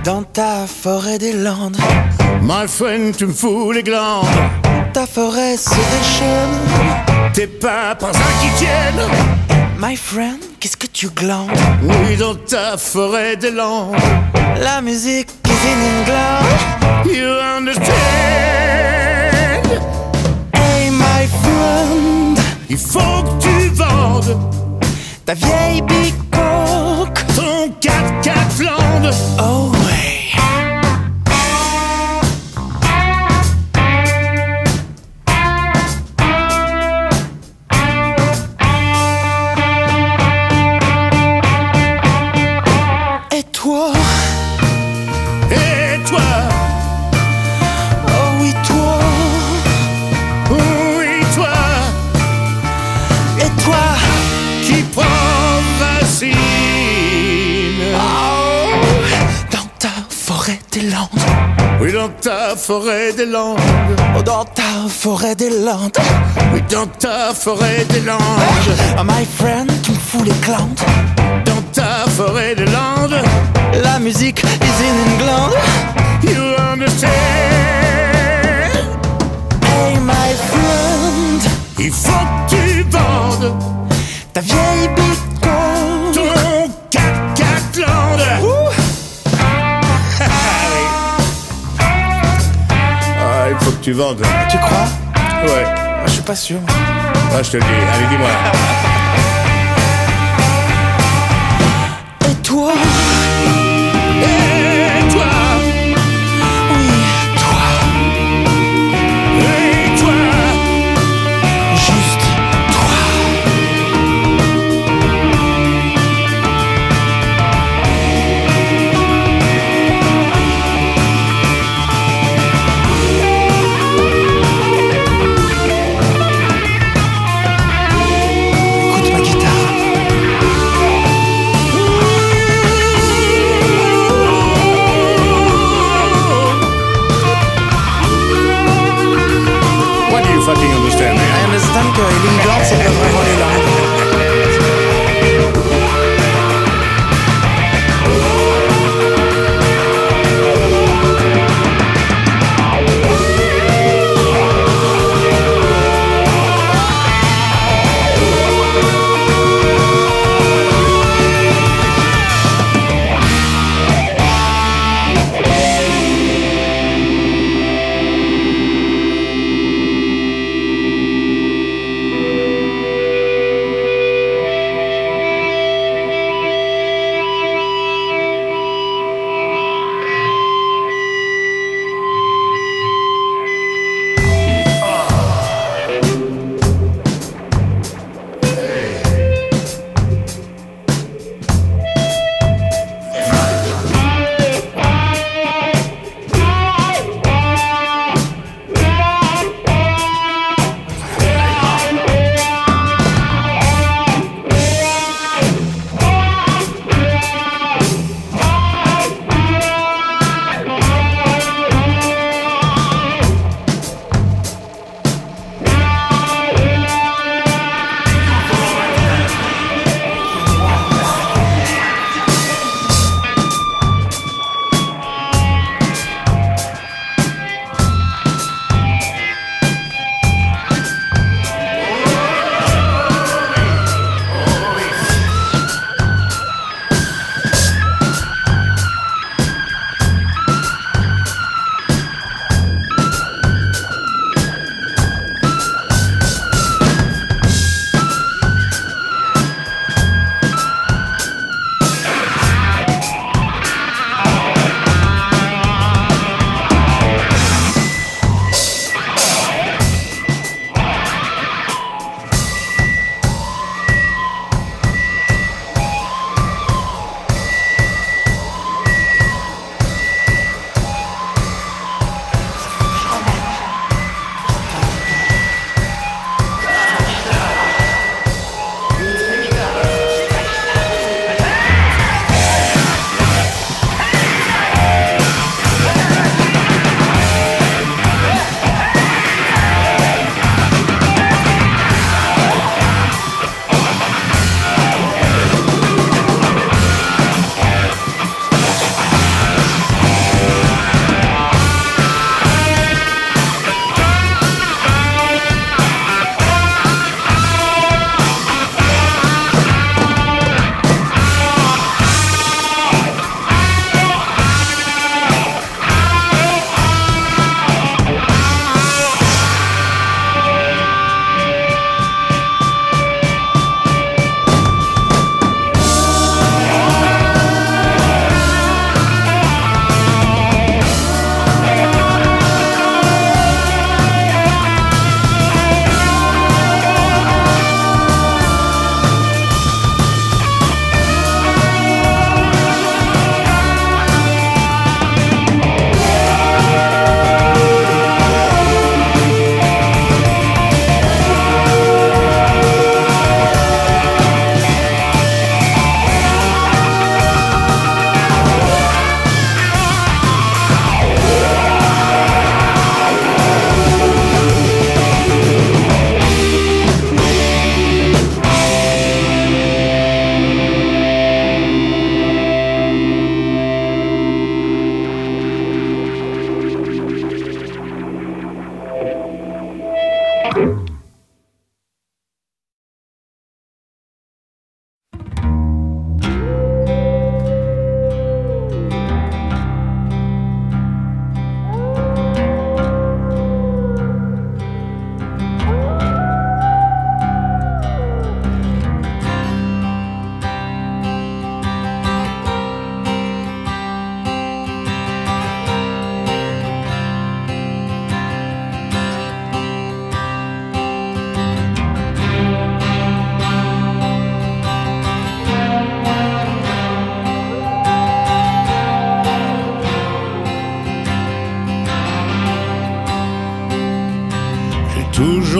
Dans ta forêt des Landes, My friend, tu me fous les glandes. ta forêt se déchaîne. Tes pas un qui tiennent. My friend, qu'est-ce que tu glandes? Oui, dans ta forêt des Landes. La musique is in England. You understand? Hey my friend, Il faut que tu vendes ta vieille bicoque. ton 4x4 Flandre. Oh ouais. Et toi, Et toi, oh oui toi, oui toi, et toi, qui prend racine. oh, dans ta forêt des Landes, Oui, dans ta forêt des Landes. oh dans ta forêt des Landes, Oui, dans ta forêt des Landes. oh my friend, tu me fous les glandes. Dans ta forêt des Landes. La musique is in England. You understand? Hey my friend, Il faut que tu vendes ta vieille bicoque. ton 4x4 Land. Ouh. Ah, il faut que tu vendes. Tu crois? Ouais. Je suis pas sûr. Ah, je te le dis. Allez, dis-moi. Et toi, Et toi, oui toi, et toi, juste toi. Écoute ma guitare.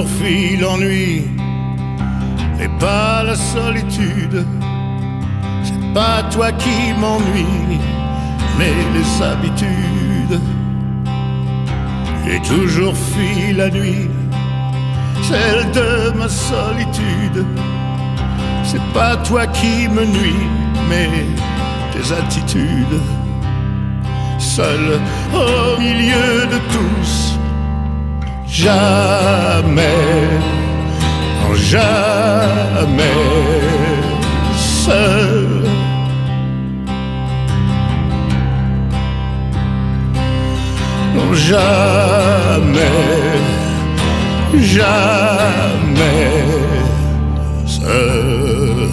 fui l'ennui, mais pas la solitude. C'est pas toi qui m'ennuie, mais les habitudes. J'ai toujours fui la nuit, celle de ma solitude. C'est pas toi qui me nuis, mais tes attitudes. Seul au milieu de tous, jamais, non jamais, seul. Non jamais, jamais, seul.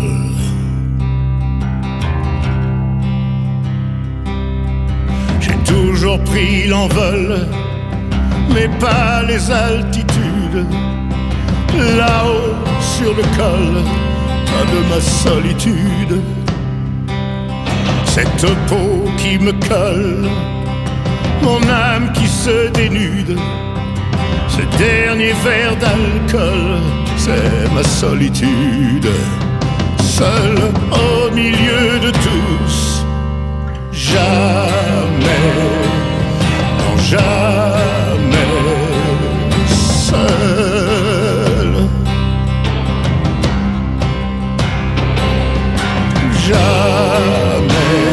J'ai toujours pris l'envol, mais pas les altitudes. Là-haut sur le col, pas de ma solitude. Cette peau qui me colle, mon âme qui se dénude. Ce dernier verre d'alcool, c'est ma solitude. Seul au milieu de tous, jamais, non jamais, seul. Jamais,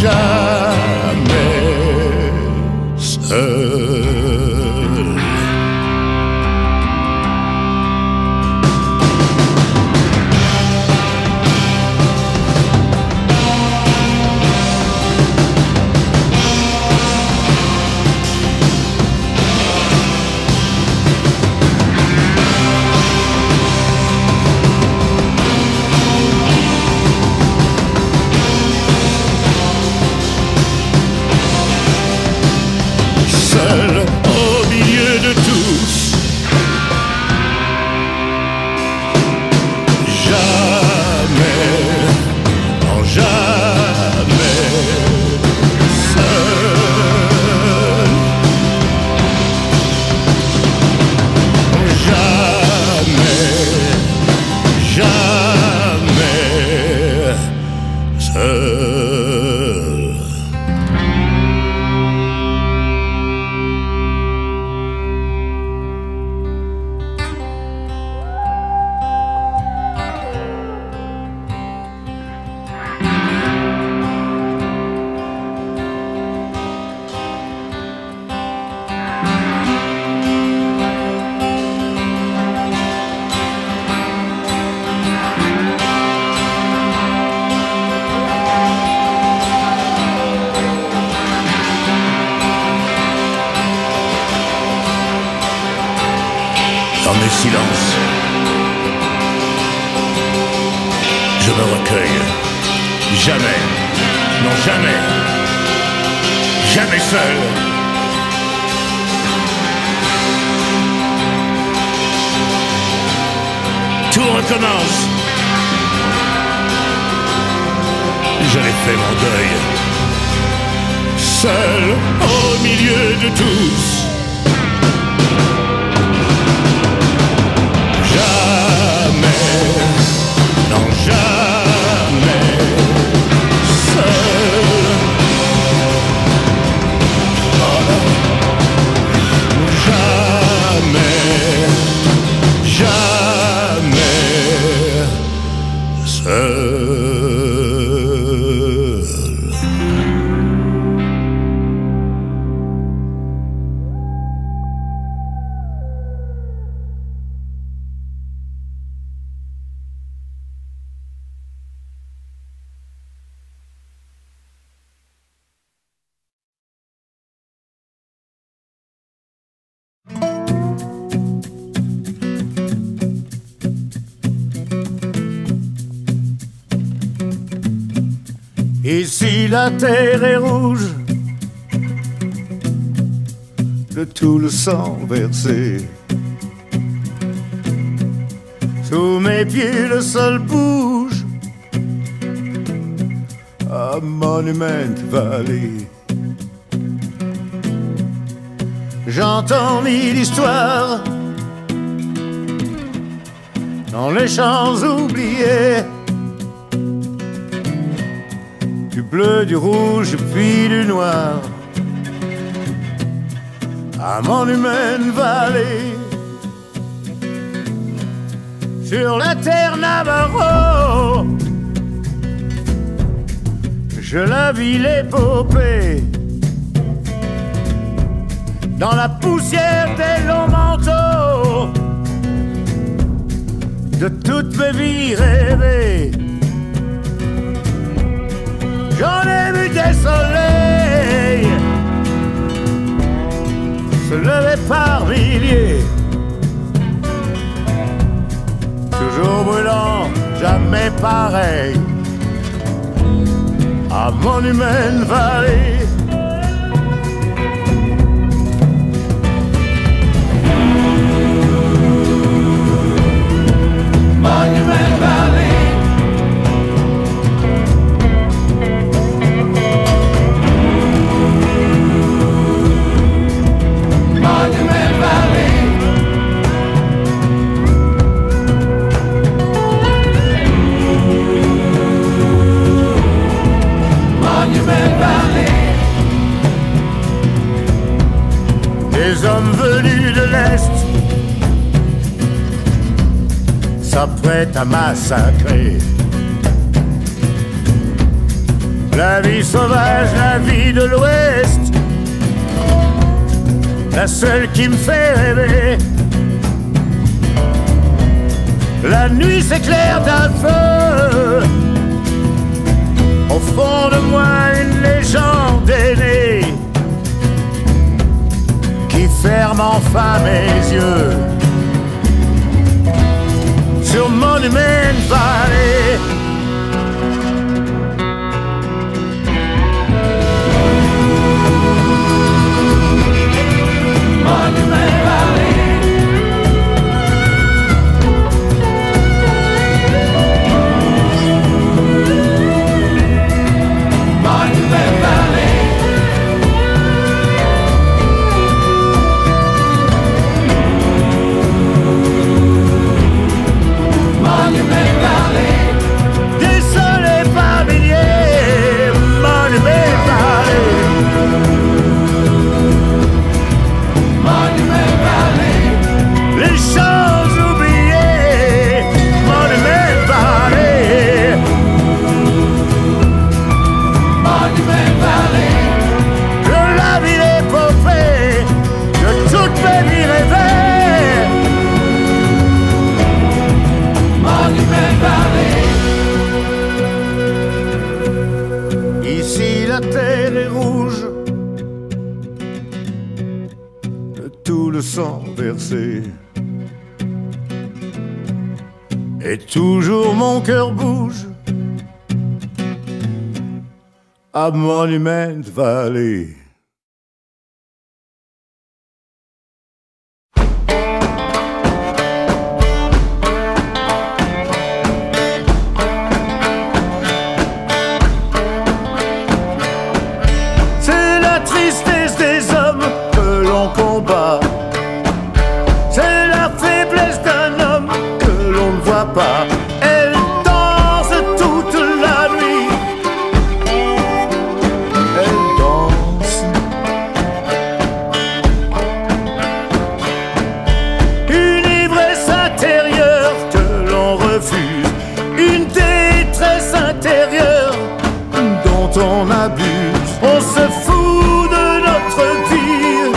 jamais, seul. Seul au milieu de tous, jamais, non jamais, seul, jamais, jamais, seul. Dans mes silences, je me recueille. Jamais, non jamais, jamais seul. Tout recommence. Je l'ai fait mon deuil. Seul au milieu de tous. Non jamais, seul. Oh non. Jamais, jamais, seul. Et si la terre est rouge de tout le sang versé, sous mes pieds le sol bouge à Monument Valley. J'entends mille histoires dans les champs oubliés, du bleu, du rouge puis du noir, à Monument Valley, sur la terre Navajo, je la vis l'épopée, dans la poussière des longs manteaux, de toutes mes vies rêvées. J'en ai vu des soleils se lever par milliers, toujours brûlant, jamais pareil, à Monument Valley. Monument Valley. Monument Valley. Monument Valley. Des hommes venus de l'Est s'apprête à massacrer. La vie sauvage, la vie de l'Ouest, la seule qui me fait rêver. La nuit s'éclaire d'un feu, au fond de moi une légende est née, qui ferme enfin mes yeux sur Monument Valley. Monument Valley. Monument Valley. Monument Valley. Des soleils par milliers, Monument Valley. Monument Valley. Les choses oubliées, Monument Valley. Monument Valley. De la ville épopée, de toutes mes vies rêvées. Monument Valley. Ici la terre est rouge de tout le sang versé, et toujours mon cœur bouge à Monument Valley. C'est la tristesse des hommes que l'on combat, c'est la faiblesse d'un homme que l'on ne voit pas. Elle danse toute la nuit, elle danse. Une ivresse intérieure que l'on refuse, une détresse intérieure dont on abuse. On se fout de notre vie,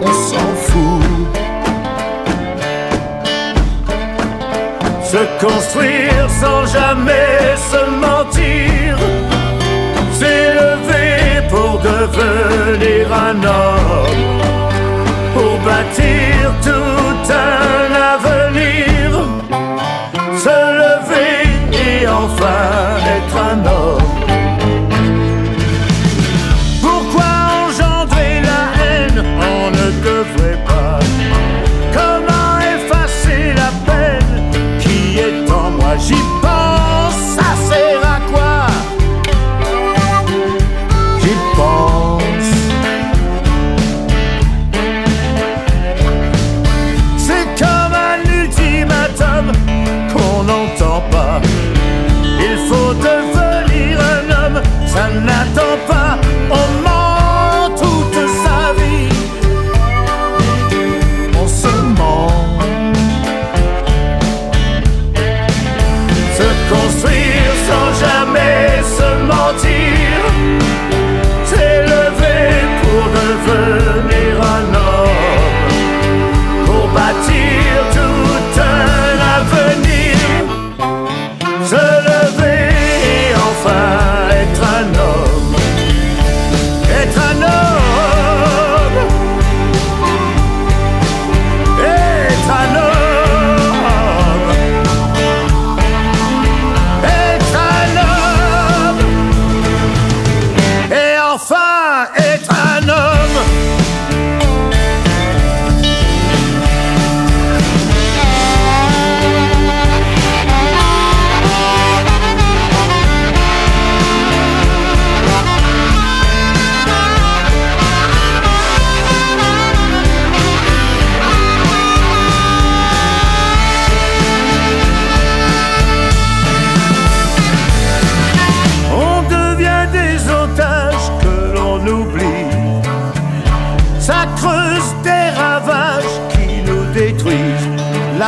on s'en fout. Se construire sans jamais se mentir, s'élever pour devenir un homme, pour bâtir tout un avenir, se lever et enfin être un homme. Pourquoi engendrer la haine? On ne devrait pas. Comment effacer la peine qui est en moi? J'y pense, ça sert à quoi? J'y pense.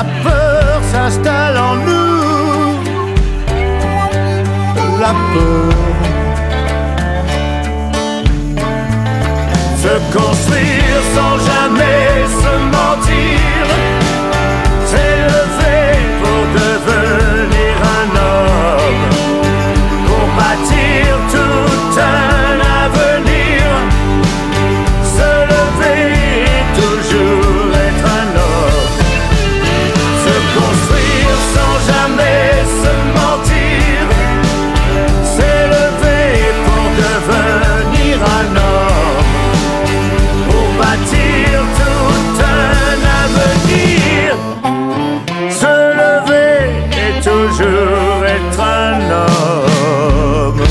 la peur s'installe en nous. La peur. Se construire sans jamais se mentir, s'élever pour devenir un homme, pour bâtir tout un avenir, se lever et toujours être un homme. Se construire sans jamais se mentir, s'élever pour devenir un homme, pour bâtir tout un avenir, se lever et toujours être un homme.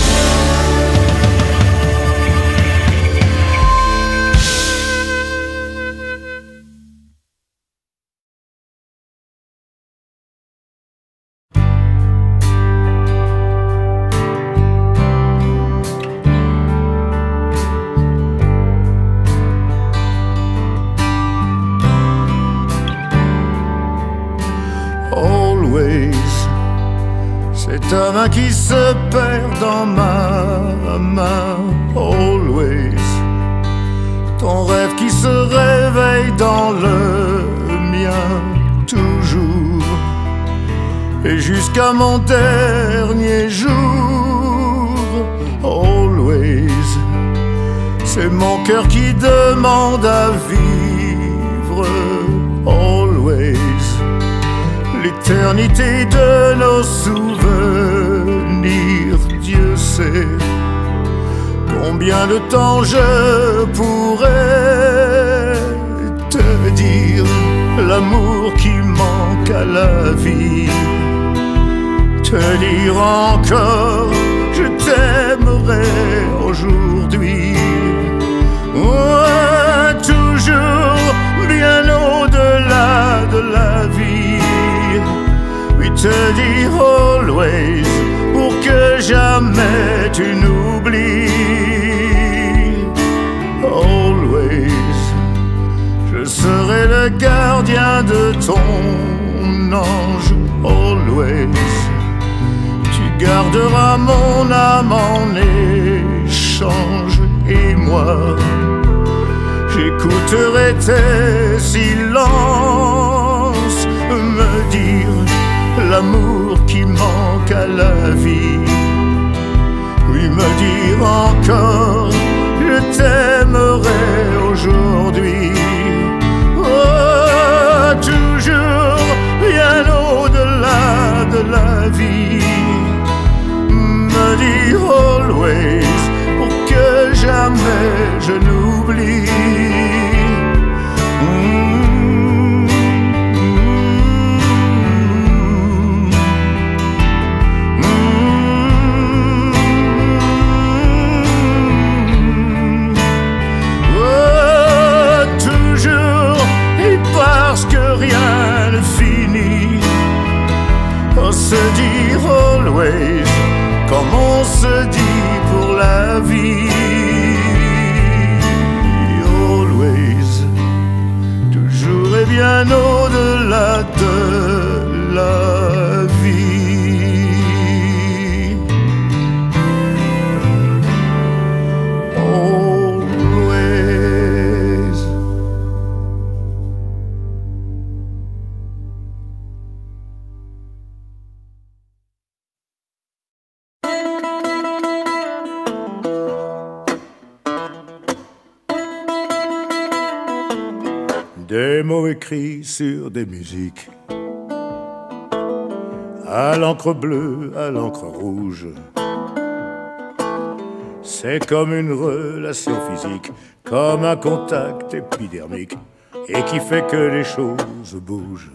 C'est ta main qui se perd dans ma main. Always. Ton rêve qui se réveille dans le mien. Toujours. Et jusqu'à mon dernier jour. Always. C'est mon cœur qui demande à vivre. Always. L'éternité de nos souvenirs, Dieu sait combien de temps je pourrais te dire l'amour qui manque à la vie, te dire encore je t'aimerai aujourd'hui, toujours bien au-delà de la vie. Te dire always pour que jamais tu n'oublies. Always, je serai le gardien de ton ange. Always, tu garderas mon âme en échange. Et moi, j'écouterai tes silences me dire l'amour qui manque à la vie. Oui, me dire encore je t'aimerai aujourd'hui. Oh, toujours bien au-delà de la vie. Me dire always pour que jamais je n'oublie. Se dire always comme on se dit pour la vie. Always, toujours et bien au-delà de la vie. Always. Des mots écrits sur des musiques, à l'encre bleue, à l'encre rouge. C'est comme une relation physique, comme un contact épidermique, et qui fait que les choses bougent.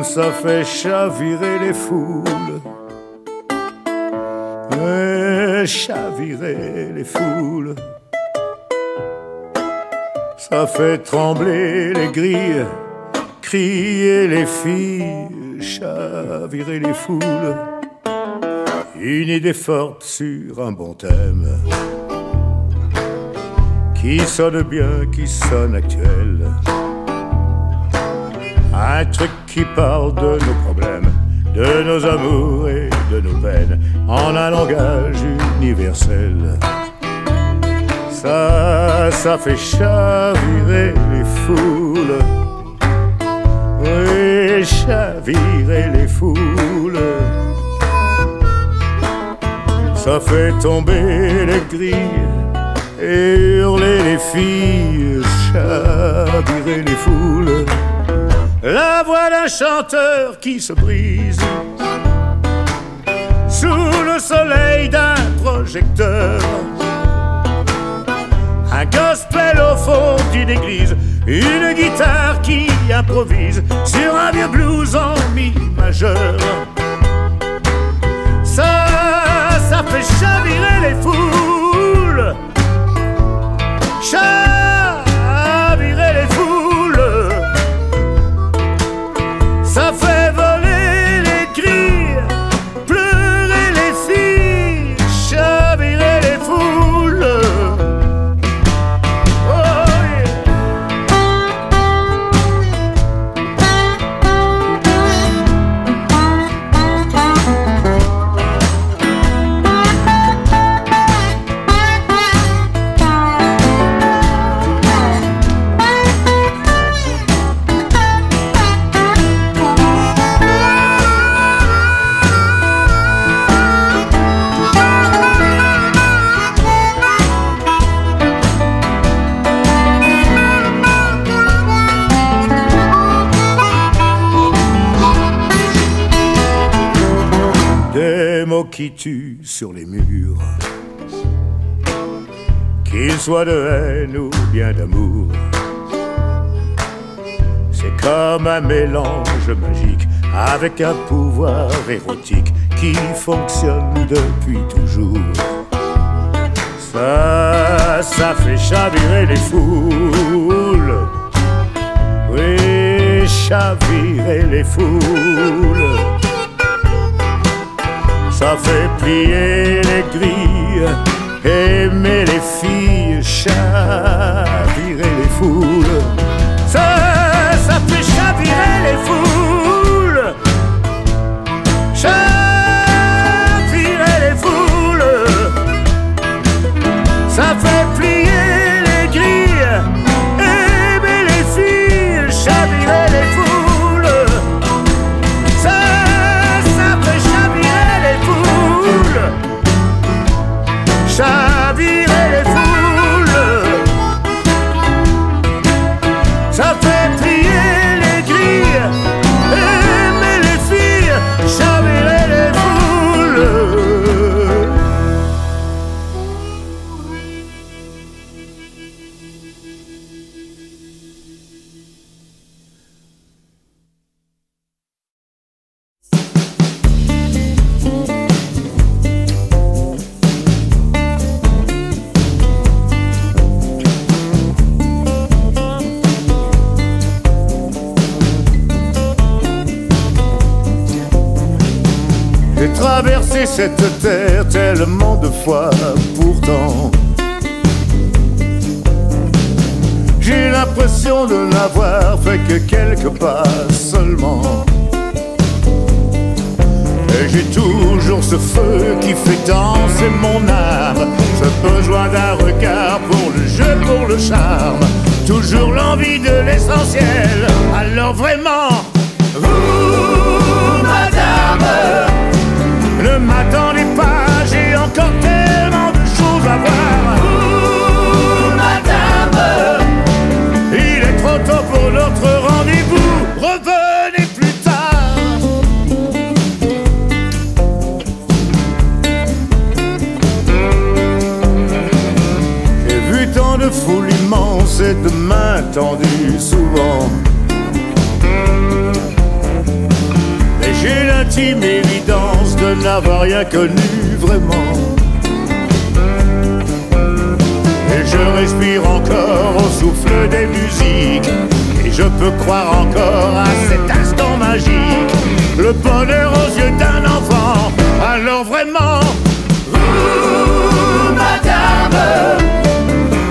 Ça fait chavirer les foules, chavirer les foules. Ça fait trembler les grilles, crier les filles, chavirer les foules. Une idée forte sur un bon thème, qui sonne bien, qui sonne actuel. un truc qui parle de nos problèmes, de nos amours et de nos peines, en un langage universel. Ça fait chavirer les foules. Oui, chavirer les foules. Ça fait tomber les grilles et hurler les filles, chavirer les foules. La voix d'un chanteur qui se brise sous le soleil d'un projecteur. Un gospel au fond d'une église, une guitare qui improvise sur un vieux blues en mi majeur. Ça fait chavirer les foules, chavirer les foules. Ça fait voler les cris, pleurer les filles, chavirer les foules. Des mots qui tuent sur les murs, qu'ils soient de haine ou bien d'amour. C'est comme un mélange magique avec un pouvoir érotique qui fonctionne depuis toujours. Ça fait chavirer les foules. Oui, chavirer les foules. Ça fait plier les grilles, aimer les filles, chavirer les foules. Ça fait chavirer les foules, chavirer les foules. Ça fait plier les grilles, aimer les filles, chavirer les foules. Chavirer les foules, ça fait plier les grilles, aimer les filles, chavirer les foules. J'ai traversé cette terre tellement de fois, pourtant j'ai l'impression de n'avoir fait que quelques pas seulement. Et j'ai toujours ce feu qui fait danser mon âme, ce besoin d'un regard pour le jeu, pour le charme, toujours l'envie de l'essentiel. Alors vraiment, vous, madame, ne m'attendez pas, j'ai encore tellement de choses à voir. Ouh, madame, il est trop tôt pour notre rendez-vous, revenez plus tard. J'ai vu tant de foules immenses et de mains tendues souvent. J'ai l'intime évidence de n'avoir rien connu vraiment. Et je respire encore au souffle des musiques, et je peux croire encore à cet instant magique, le bonheur aux yeux d'un enfant. Alors vraiment, vous, madame,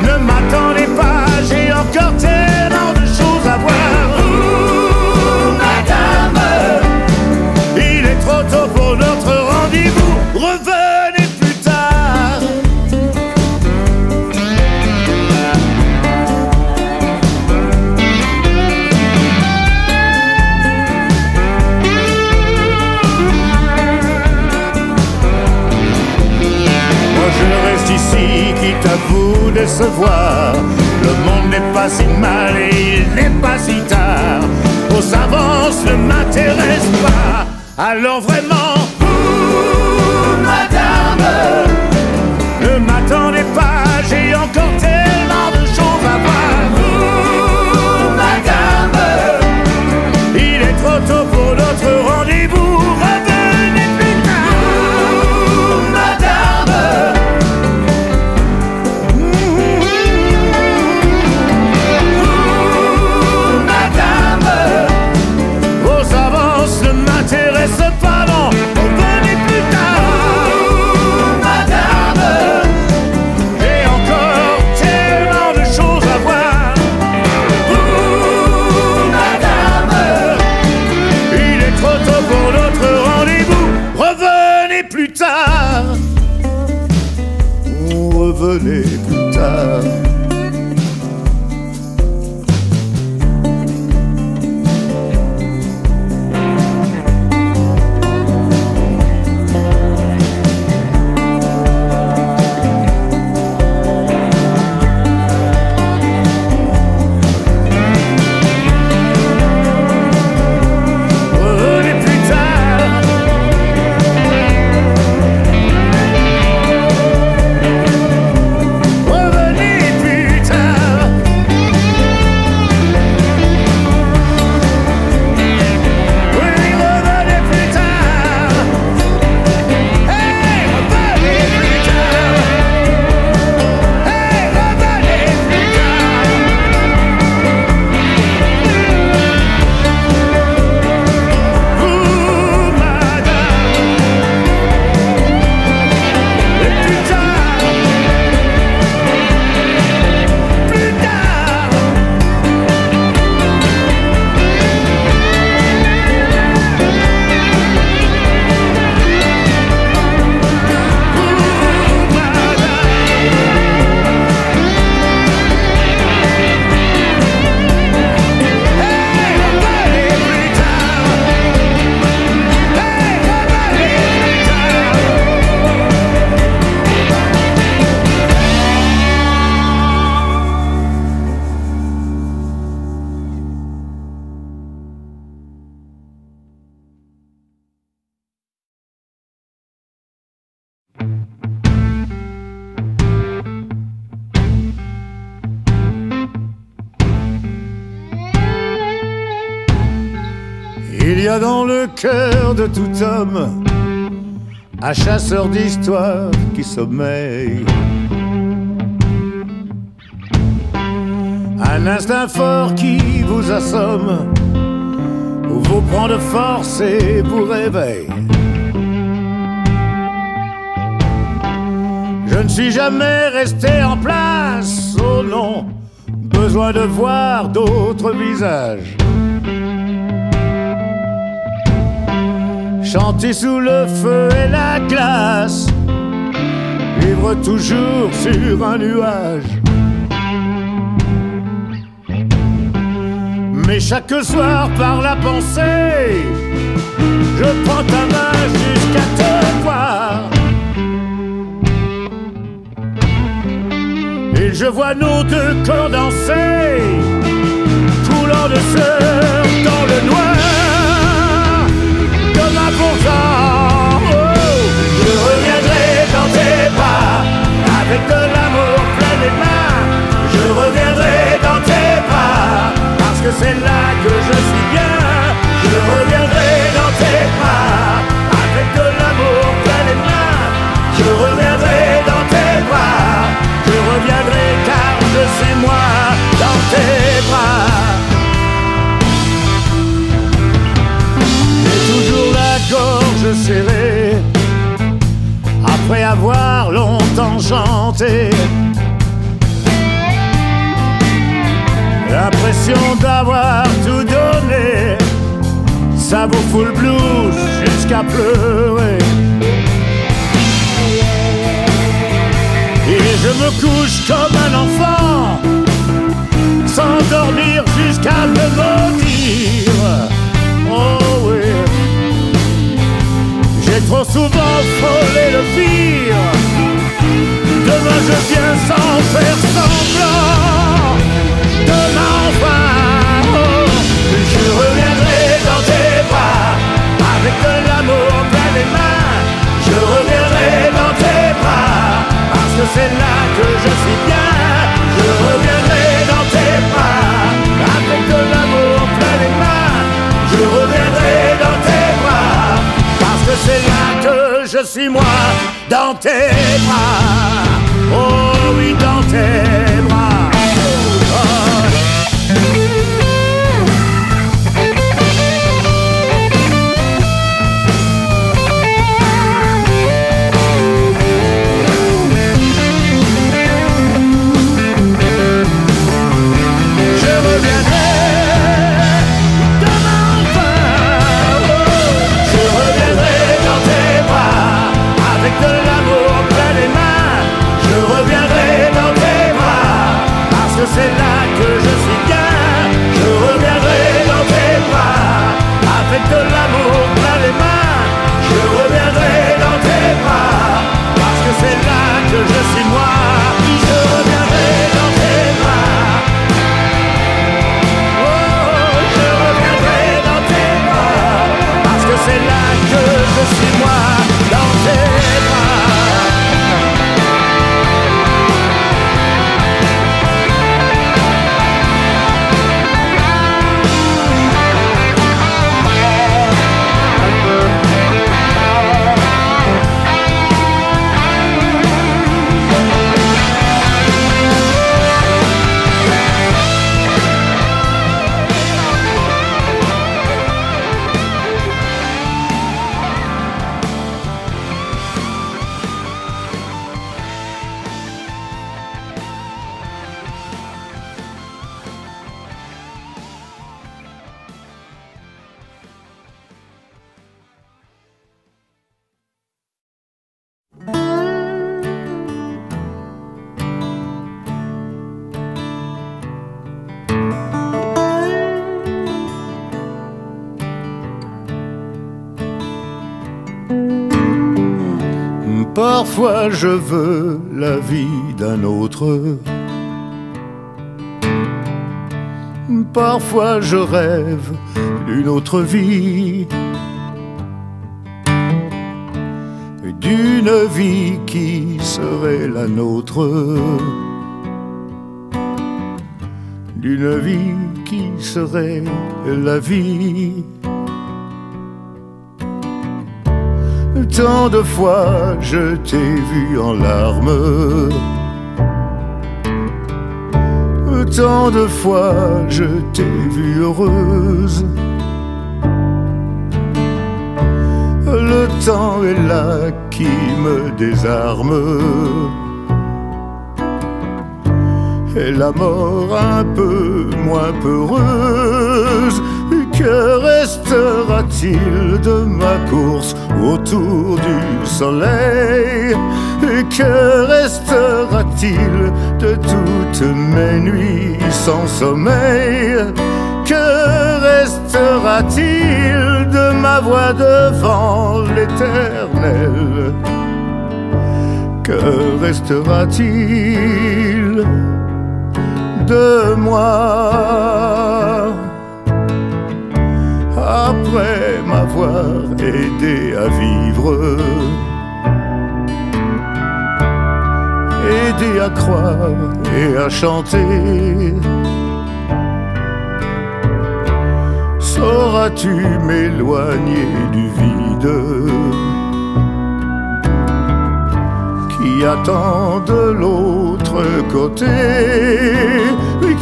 ne m'attendez pas, j'ai encore tellement de choses à voir. Vous, ici, quitte à vous décevoir. Le monde n'est pas si mal et il n'est pas si tard. Vos avances ne m'intéressent pas. Alors vraiment, vous, madame, ne m'attendez pas, j'ai encore tellement de choses à voir. Vous, madame, il est trop tôt pour notre rendez-vous. Revenez plus tard. Vous, madame, vous, madame, vos avances ne m'intéressent pas, non. Revenez plus tard. Vous, madame, j'ai encore tellement de choses à voir. Vous, madame, il est trop tôt pour notre rendez-vous. Revenez plus tard. Revenez plus tard. Revenez plus tard. Revenez plus tard. Oui, revenez plus tard. Hey, revenez plus tard. Hey, revenez plus tard. Vous, madame, et plus tard. Plus tard. Vous, madame, hey, revenez plus tard. Hey, revenez plus tard. Il y a dans le cœur de tout homme un chasseur d'histoire qui sommeille, un instinct fort qui vous assomme, vous prend de force et vous réveille. Je ne suis jamais resté en place, oh non, besoin de voir d'autres visages. Chanter sous le feu et la glace, vivre toujours sur un nuage. Mais chaque soir par la pensée, je prends ta main jusqu'à te voir. Et je vois nos deux corps danser, coulant de sueur dans le noir. Comme un pourtant, oh, je reviendrai dans tes bras, avec de l'amour plein les mains. Je reviendrai dans tes bras, parce que c'est là que je suis bien. Je reviendrai dans tes bras, avec de l'amour plein les mains. Je reviendrai dans tes bras, je reviendrai car je suis moi dans tes bras. J'ai toujours la gorge serrée, après avoir longtemps chanté. L'impression d'avoir tout donné, ça vous fout le blues jusqu'à pleurer. Et je me couche comme un enfant, sans dormir jusqu'à me maudire. Oh oui, j'ai trop souvent frôlé le pire, de c'est là que je suis bien. Je reviendrai dans tes bras, avec de l'amour plein les mains. Je reviendrai dans tes bras, parce que c'est là que je suis moi, dans tes bras. Oh oui, dans tes bras. Oh. C'est là que je suis bien. Je reviendrai dans tes bras, avec de l'amour plein les mains. Je reviendrai dans tes bras, parce que c'est là que je suis moi. Je reviendrai dans tes bras. Oh, je reviendrai dans tes bras, parce que c'est là que je suis moi, dans tes bras. Parfois je veux la vie d'un autre. Parfois je rêve d'une autre vie, d'une vie qui serait la nôtre, d'une vie qui serait la vie. Tant de fois je t'ai vu en larmes, tant de fois je t'ai vue heureuse. Le temps est là qui me désarme, et la mort un peu moins peureuse. Que restera-t-il de ma course autour du soleil? Que restera-t-il de toutes mes nuits sans sommeil? Que restera-t-il de ma voix devant l'Éternel? Que restera-t-il de moi après m'avoir aidé à vivre, aidé à croire et à chanter? Sauras-tu m'éloigner du vide qui attend de l'autre côté?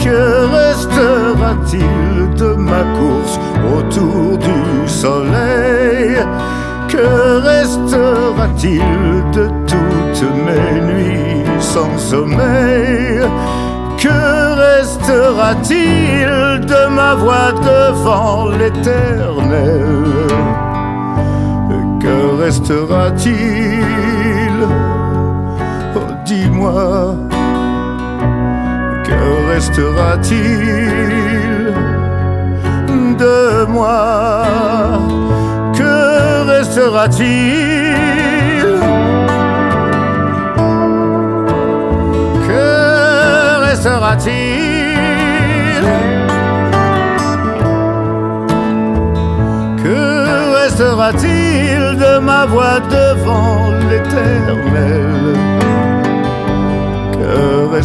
Que restera-t-il de ma course autour du soleil? Que restera-t-il de toutes mes nuits sans sommeil? Que restera-t-il de ma voix devant l'Éternel? Que restera-t-il? Oh, dis-moi. Que restera-t-il de moi? Que restera-t-il? Que restera-t-il? Que restera-t-il de ma voix devant l'Éternel?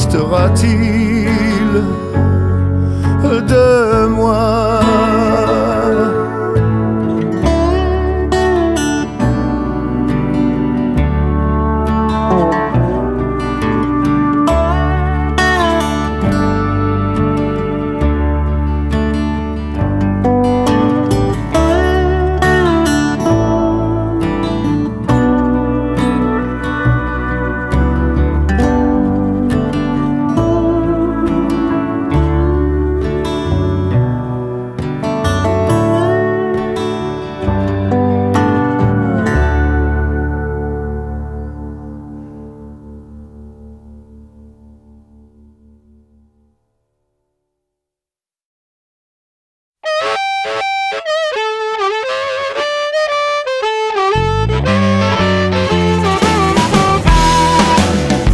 restera-t-il de moi?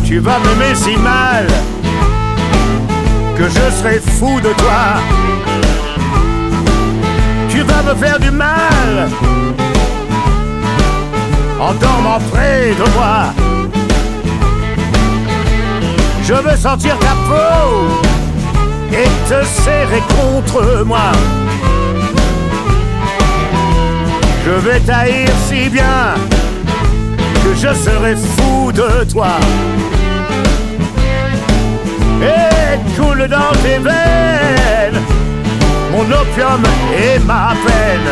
Tu vas m'aimer si mal que je serai fou de toi. Tu vas me faire du mal en dormant près de moi. Je veux sentir ta peau et te serrer contre moi. Je vais t'haïr si bien que je serai fou de toi. Et coule dans tes veines mon opium et ma peine.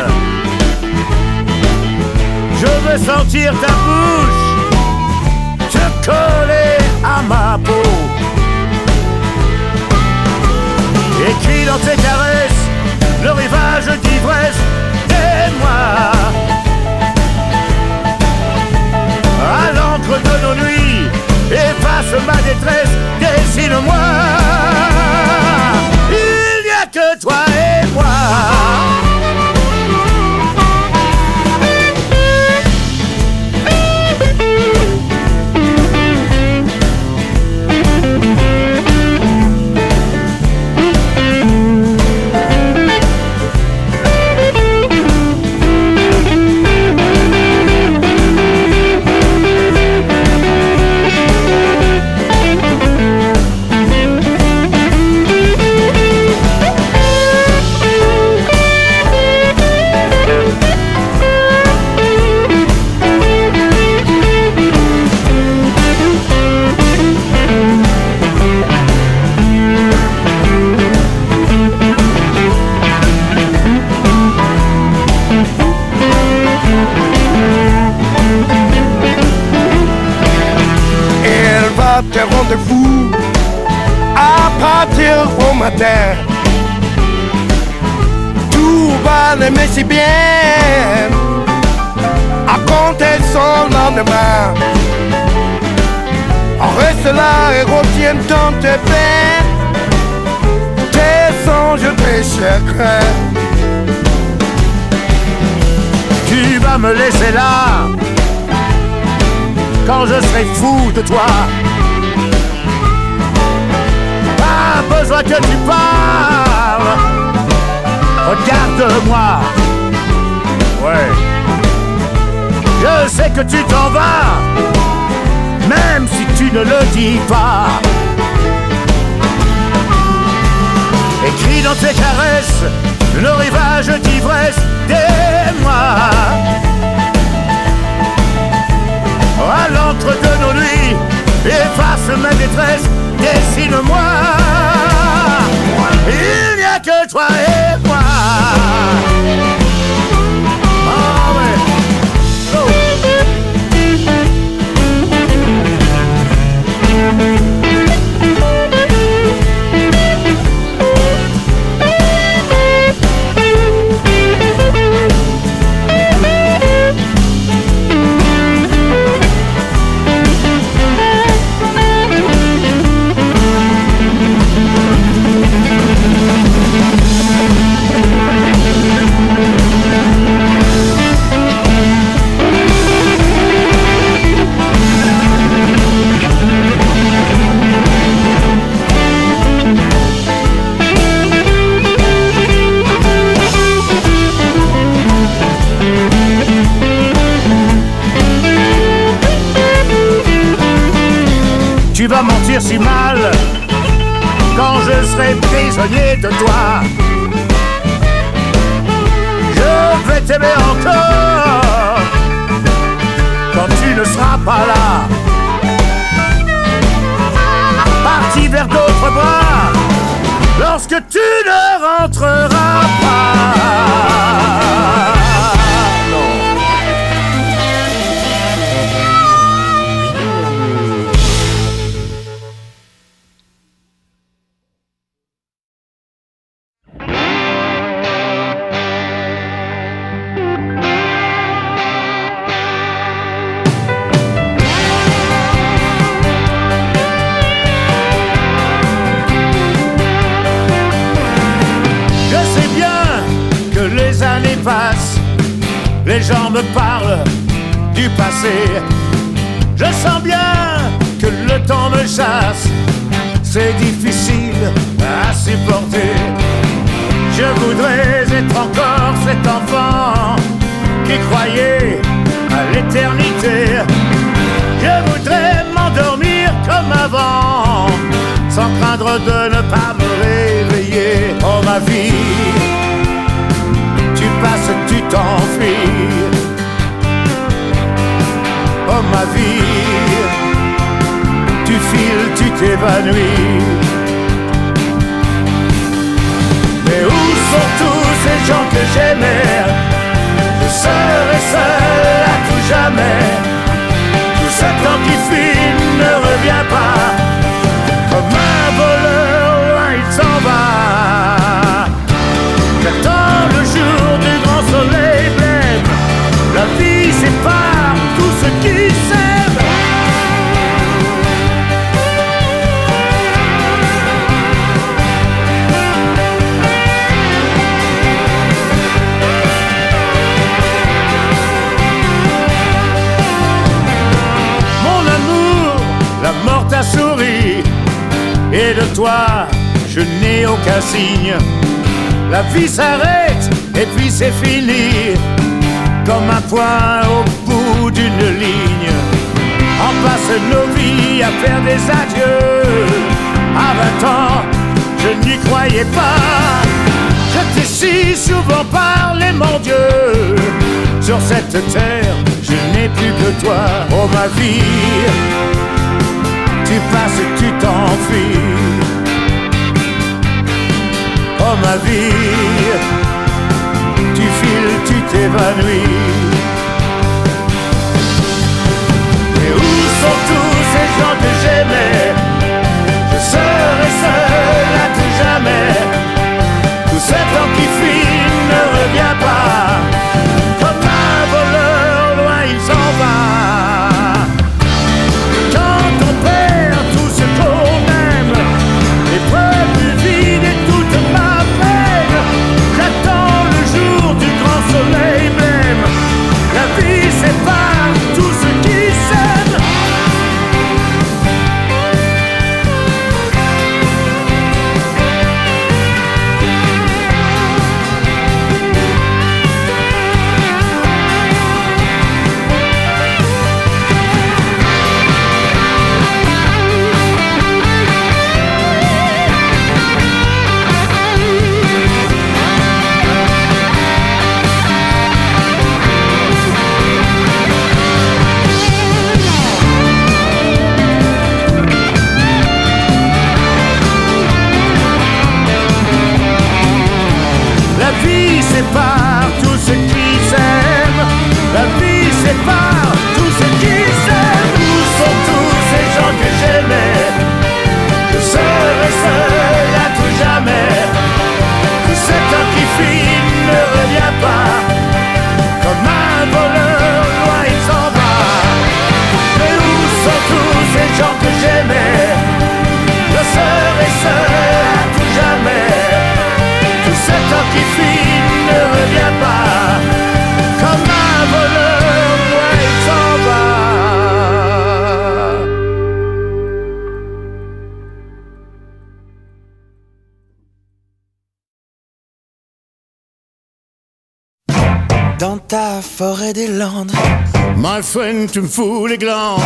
Je veux sentir ta bouche te coller à ma peau. Écrit dans tes caresses le rivage d'ivresse des moi. À l'encre de nos nuits, efface ma détresse, dessine-moi. Il n'y a que toi et moi. Te rendez-vous à partir au matin. Tout va l'aimer si bien à compter son lendemain. Reste là et retiens dans tes peines tes songes, tes chagrins. Tu vas me laisser là quand je serai fou de toi. Pas besoin que tu parles, regarde-moi. Ouais, je sais que tu t'en vas, même si tu ne le dis pas. Écrit dans tes caresses le rivage d'ivresse des moi. À l'encre de nos nuits, efface ma détresse, dessine-moi. Il n'y a que toi et moi. Ah ouais. Oh. tu vas mentir si mal quand je serai prisonnier de toi. Je vais t'aimer encore quand tu ne seras pas là, parti vers d'autres bras lorsque tu ne rentreras pas. Les gens me parlent du passé. Je sens bien que le temps me chasse. C'est difficile à supporter. Je voudrais être encore cet enfant qui croyait à l'éternité. Je voudrais m'endormir comme avant, sans craindre de ne pas me réveiller. Oh ma vie, tu passes, tu t'enfuis. Oh ma vie, tu files, tu t'évanouis. Mais où sont tous ces gens que j'aimais? Je serai seul à tout jamais. Tout ce temps qui fuit ne revient pas. Comme un voleur, loin il s'en va. J'attends le jour du grand soleil blême. La vie sépare tout ce qui s'aime. Mon amour, la mort t'a souri, et de toi je n'ai aucun signe. La vie s'arrête et puis c'est fini, comme un point au bout d'une ligne. On passe nos vies à faire des adieux. À 20 ans, je n'y croyais pas. Je t'ai si souvent parlé, mon Dieu. Sur cette terre, je n'ai plus que toi. Oh ma vie, tu passes, tu t'enfuis. Oh ma vie, tu files, tu t'évanouis. Et où sont tous ces gens que j'aimais? Je serai seul à tout jamais. Tout ce temps qui fuit ne revient pas. Comme un voleur, loin il s'en va. Quand on perd tout ce qu'on aime, l'épreuve du vide et toute ma peine, j'attends le jour du grand soleil blême. La vie sépare tout ce qui s'aime. La vie sépare tout ce qui s'aime. La vie sépare tout ce qui s'aime. Où sont tous ces gens que j'aimais? Je serai seul à tout jamais. Tout ce temps qui fuit ne revient pas. Comme un voleur, loin il s'en va. Mais où sont tous ces gens que j'aimais? Je serai seul à tout jamais. Tout ce temps qui fuit ne revient pas. Comme un voleur, loin il s'en va. Dans ta forêt des Landes, My friend, tu me fous les glandes.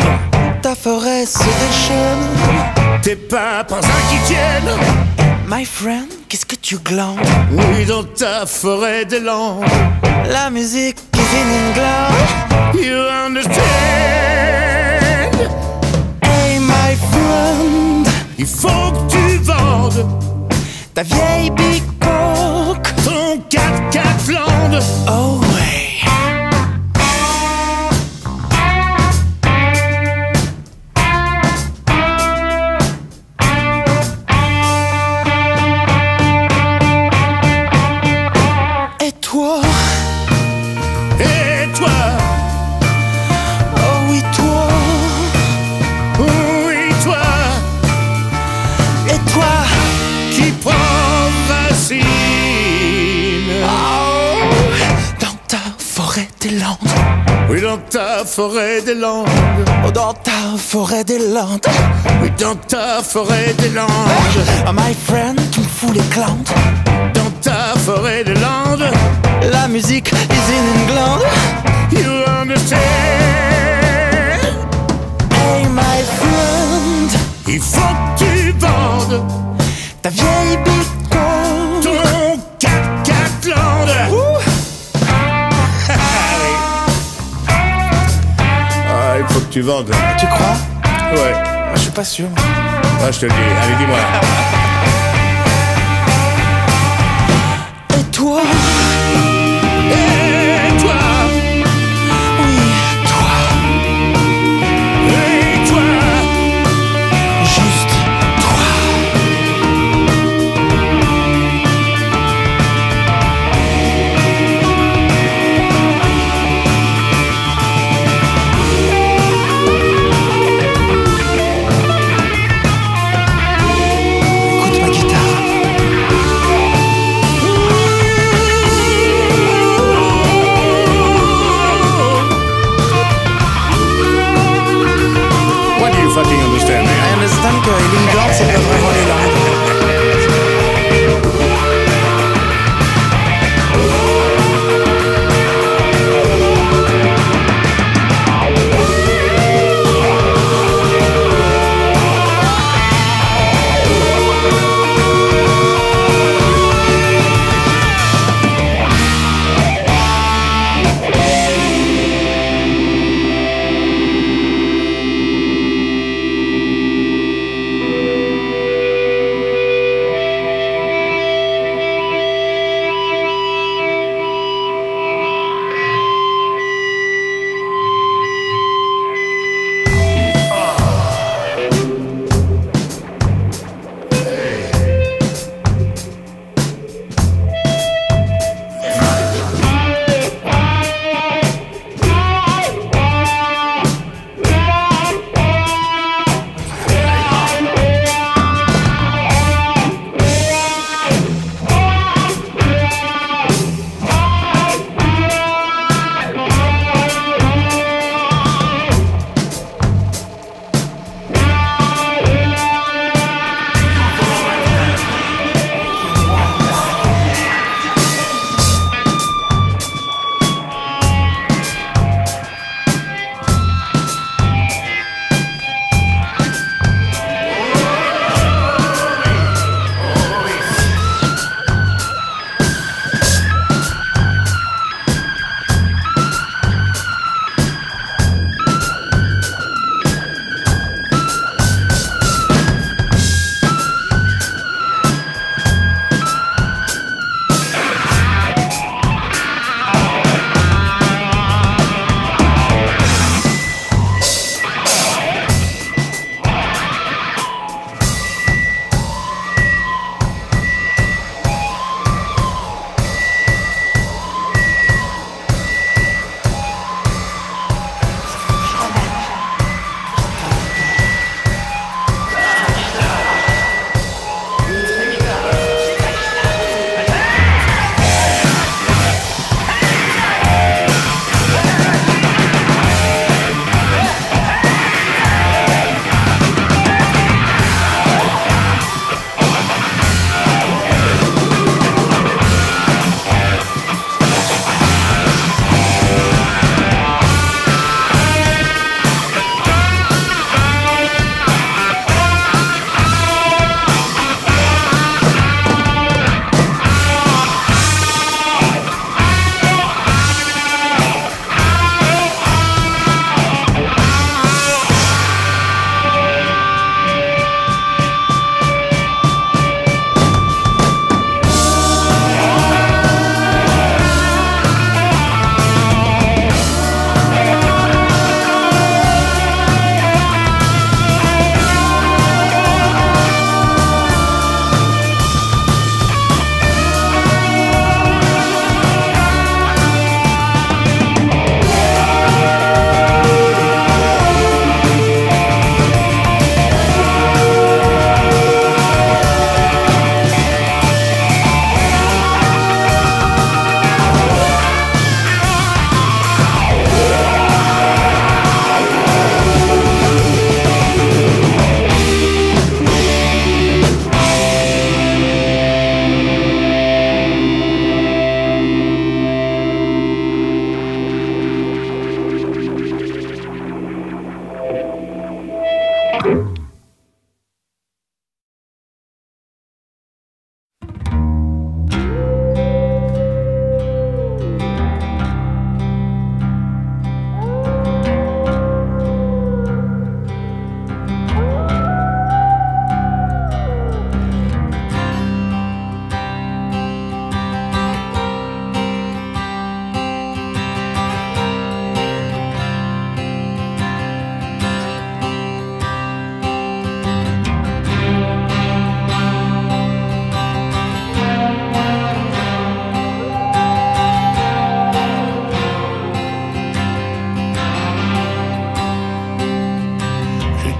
ta forêt se déchaîne. Tes pimpins qui tiennent. My friend, qu'est-ce que tu glandes? Oui, dans ta forêt des Landes. La musique is in England. You understand? Hey my friend, Il faut que tu vendes ta vieille bicoque. ton 4x4 Flandre. Oh ouais. Et toi, Et toi, oh oui toi, oui toi, et toi, qui prend racine oh, dans ta forêt des Landes. oui, dans ta forêt des Landes. Oh, dans ta forêt des Landes. Oui, dans ta forêt des Landes. Oh my friend, tu me fous les glandes. Dans ta forêt des Landes. La musique is in England. You understand? Hey my friend, Il faut que tu vendes ta vieille bicoque. ton 4x4 Flandre. Ah, il faut que tu vendes. Tu crois? Ouais. Moi, je suis pas sûr. Ah, je te le dis. Allez, dis-moi. Et toi, Et toi, oui, toi, et toi, juste toi. Écoute ma guitare.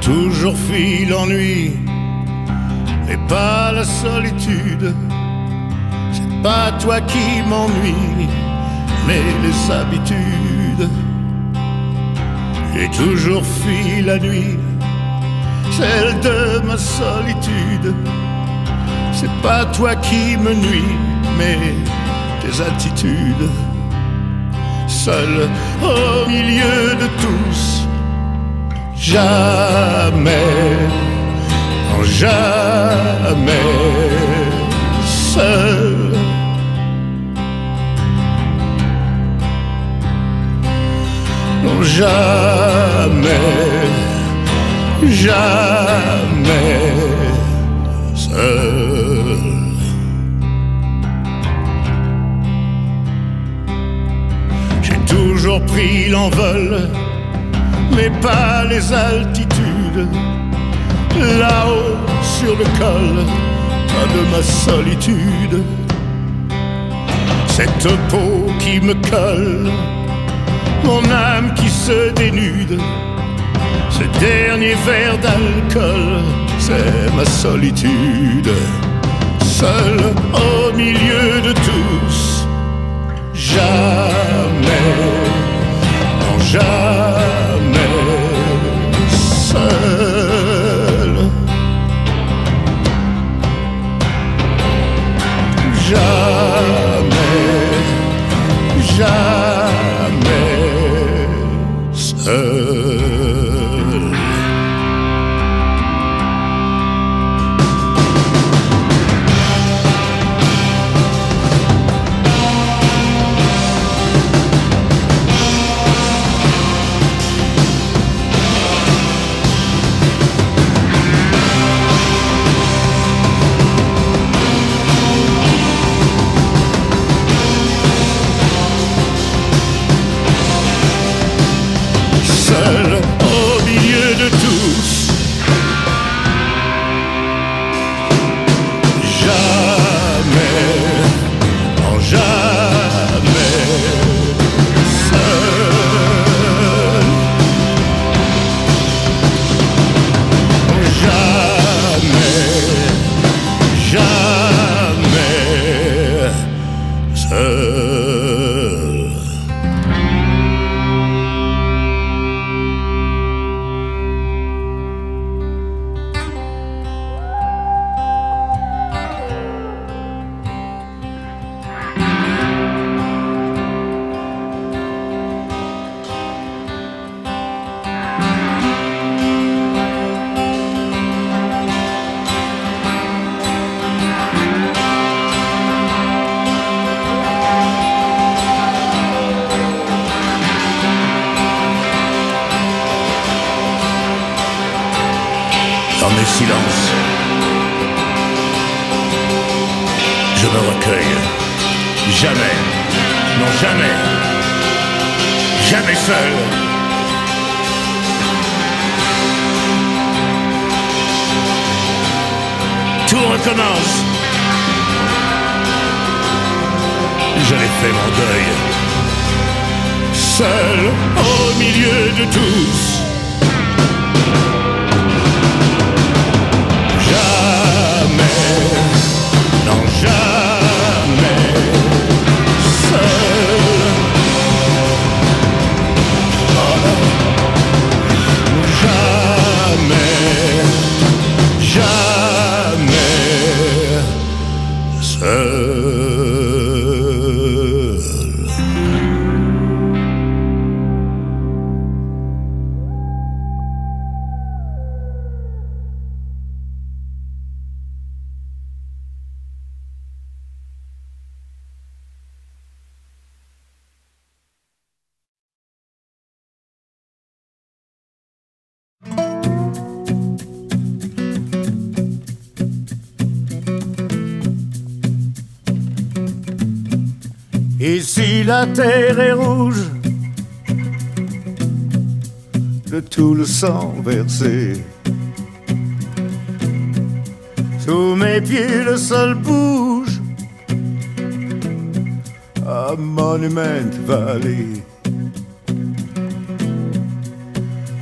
Toujours fui l'ennui, mais pas la solitude. C'est pas toi qui m'ennuie, mais les habitudes. J'ai toujours fui la nuit, celle de ma solitude. C'est pas toi qui me nuis, mais tes attitudes. Seul au milieu de tous, jamais, non jamais seul. Non jamais, jamais seul. J'ai toujours pris l'envol, mais pas les altitudes. Là-haut sur le col, pas de ma solitude. Cette peau qui me colle, mon âme qui se dénude. Ce dernier verre d'alcool, c'est ma solitude. Seul au milieu de tous, jamais, non jamais seul. Jamais, jamais seul. Seul au milieu de tous, jamais, non jamais seul, jamais, jamais seul. Dans mes silences, je me recueille. Jamais, non jamais, jamais seul. Tout recommence. Je l'ai fait mon deuil. Seul au milieu de tous. Non jamais seul. Oh non. Jamais, jamais seul. Ici la terre est rouge de tout le sang versé. Sous mes pieds le sol bouge à Monument Valley.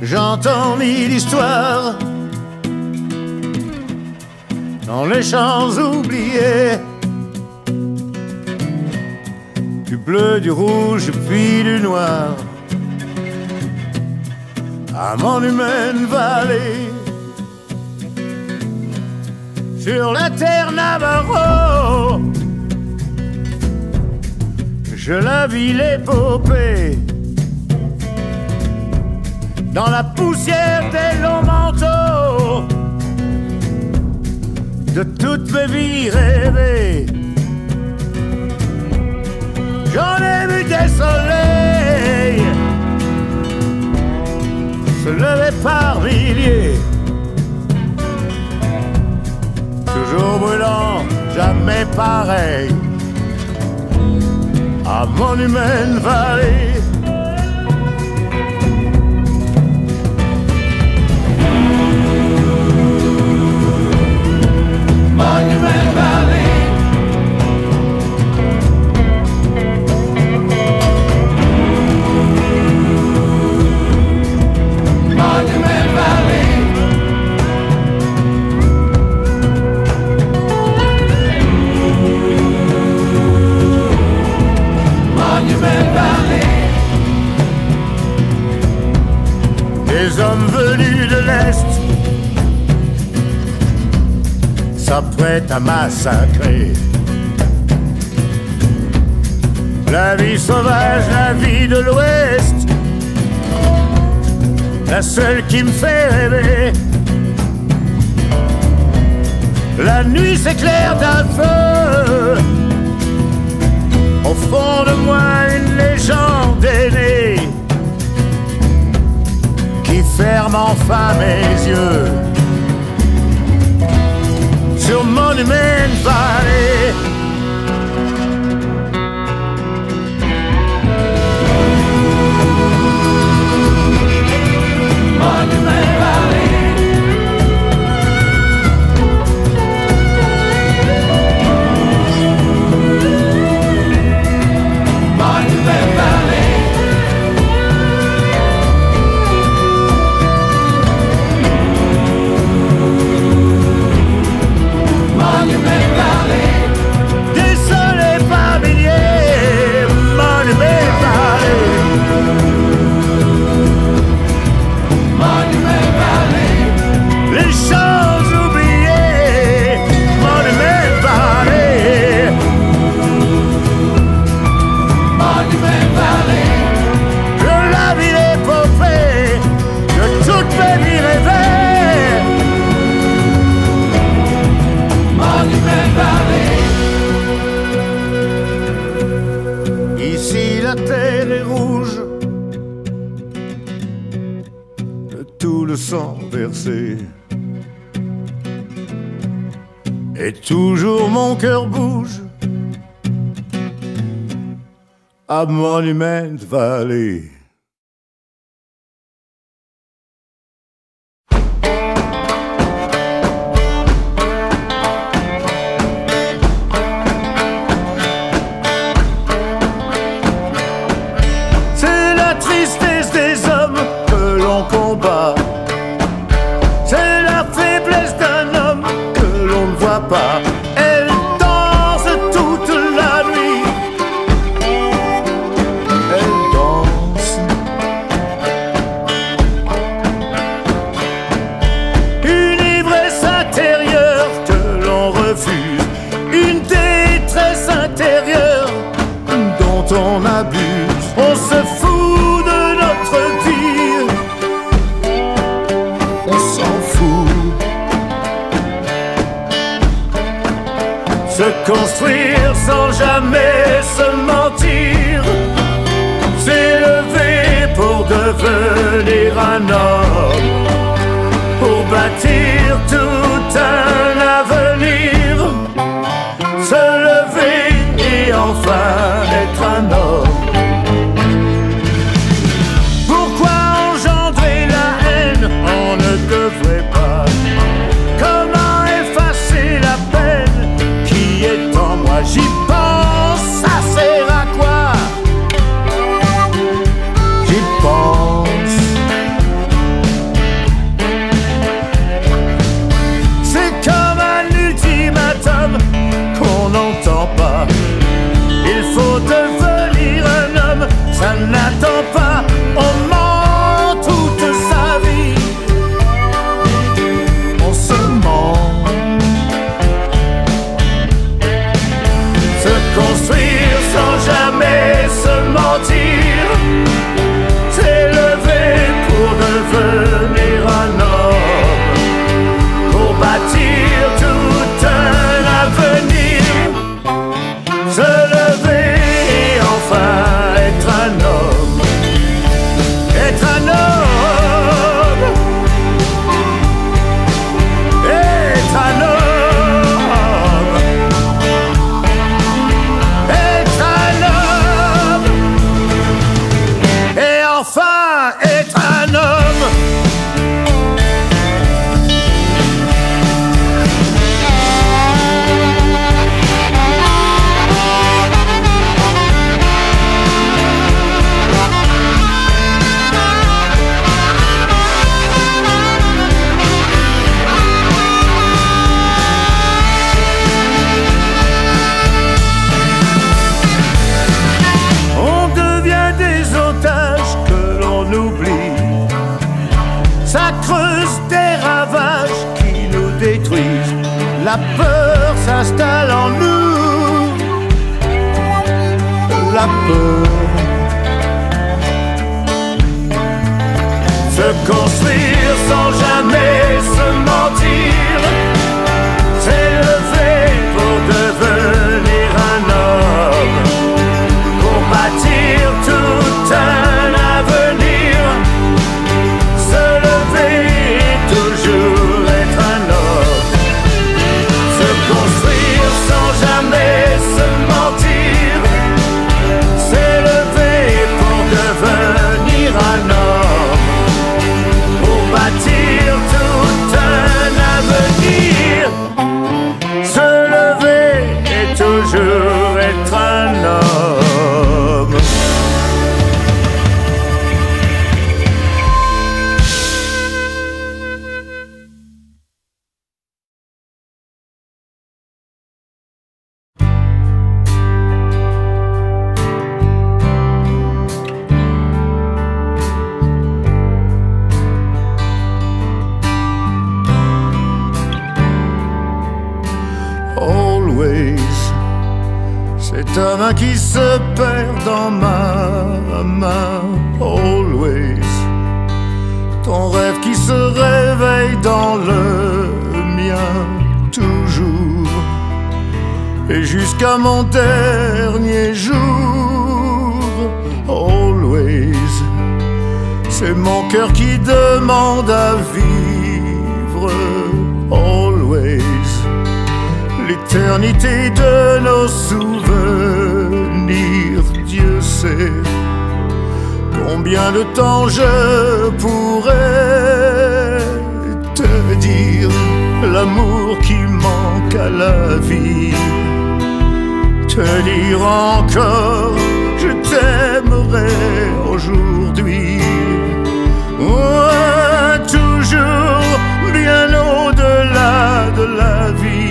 J'entends mille histoires dans les champs oubliés, du bleu, du rouge puis du noir à Monument Valley. Sur la terre Navajo, je la vis l'épopée. Dans la poussière des longs manteaux de toutes mes vies rêvées, j'en ai vu des soleils se lever par milliers, toujours brûlant, jamais pareil, à Monument Valley. Monument Valley. Monument Valley. Monument Valley. Des hommes venus de l'Est s'apprête à massacrer. La vie sauvage, la vie de l'Ouest, la seule qui me fait rêver. La nuit s'éclaire d'un feu, au fond de moi une légende est née, qui ferme enfin mes yeux. Sur Monument Valley. Monument Valley. Monument Valley. Monument Valley. Désolé par milliers, Monument Valley. Monument Valley. Les choses oubliées, Monument Valley. Monument Valley. Je la vis l'épopée de toutes mes vies rêvées. Monument Valley. Ici la terre est rouge de tout le sang versé. Et toujours mon cœur bouge à Monument Valley. C'est la tristesse des hommes que l'on combat. C'est la faiblesse d'un homme que l'on ne voit pas. Elle danse toute la nuit. Elle danse. Une ivresse intérieure que l'on refuse. Une détresse intérieure dont on abuse. On se fout de notre vie. On s'en fout. Se construire sans jamais se mentir. S'élever pour devenir un homme. Pour bâtir tout un avenir. Se lever et enfin être un la peur s'installe en nous. La peur. Se construire sans jamais se mentir, s'élever pour devenir un homme, pour bâtir tout un avenir, se lever et toujours être un homme. Se construire sans jamais se mentir, s'élever pour devenir un homme, pour bâtir tout un avenir, se lever et toujours être un homme. C'est ta main qui se perd dans ma main. Always. Ton rêve qui se réveille dans le mien. Toujours. Et jusqu'à mon dernier jour. Always. C'est mon cœur qui demande à vivre. Always. L'éternité de nos souvenirs, Dieu sait combien de temps je pourrais te dire l'amour qui manque à la vie, te dire encore je t'aimerai aujourd'hui, toujours bien au-delà de la vie.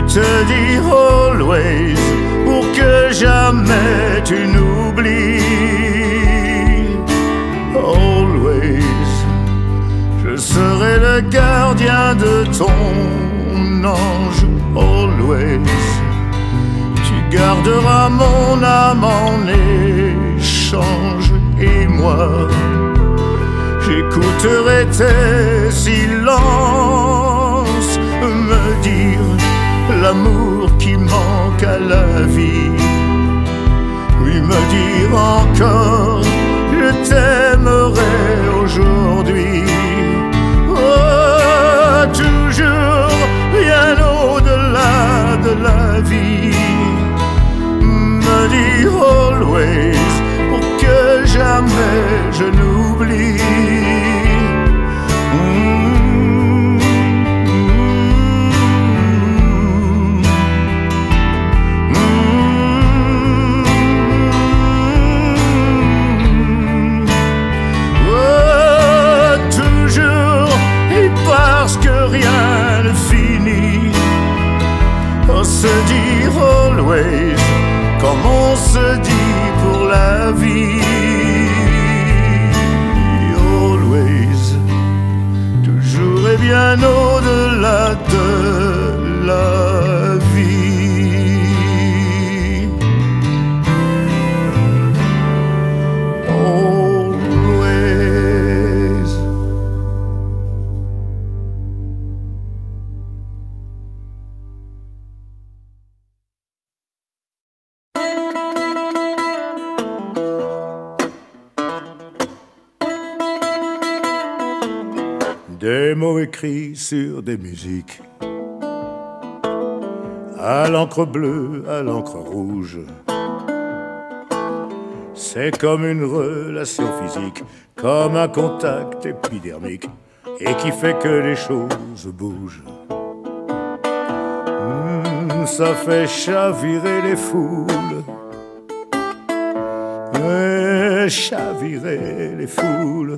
Te dire always pour que jamais tu n'oublies. Always, je serai le gardien de ton ange. Always, tu garderas mon âme en échange. Et moi, j'écouterai tes silences me dire l'amour qui manque à la vie. Oui, me dire encore je t'aimerai aujourd'hui. Oh, toujours bien au-delà de la vie. Me dire always pour que jamais je n'oublie. Rien ne finit. On se dit always comme on se dit pour la vie. Always, toujours et bien au-delà de la vie. Des mots écrits sur des musiques, à l'encre bleue, à l'encre rouge. C'est comme une relation physique, comme un contact épidermique, et qui fait que les choses bougent. Ça fait chavirer les foules, chavirer les foules.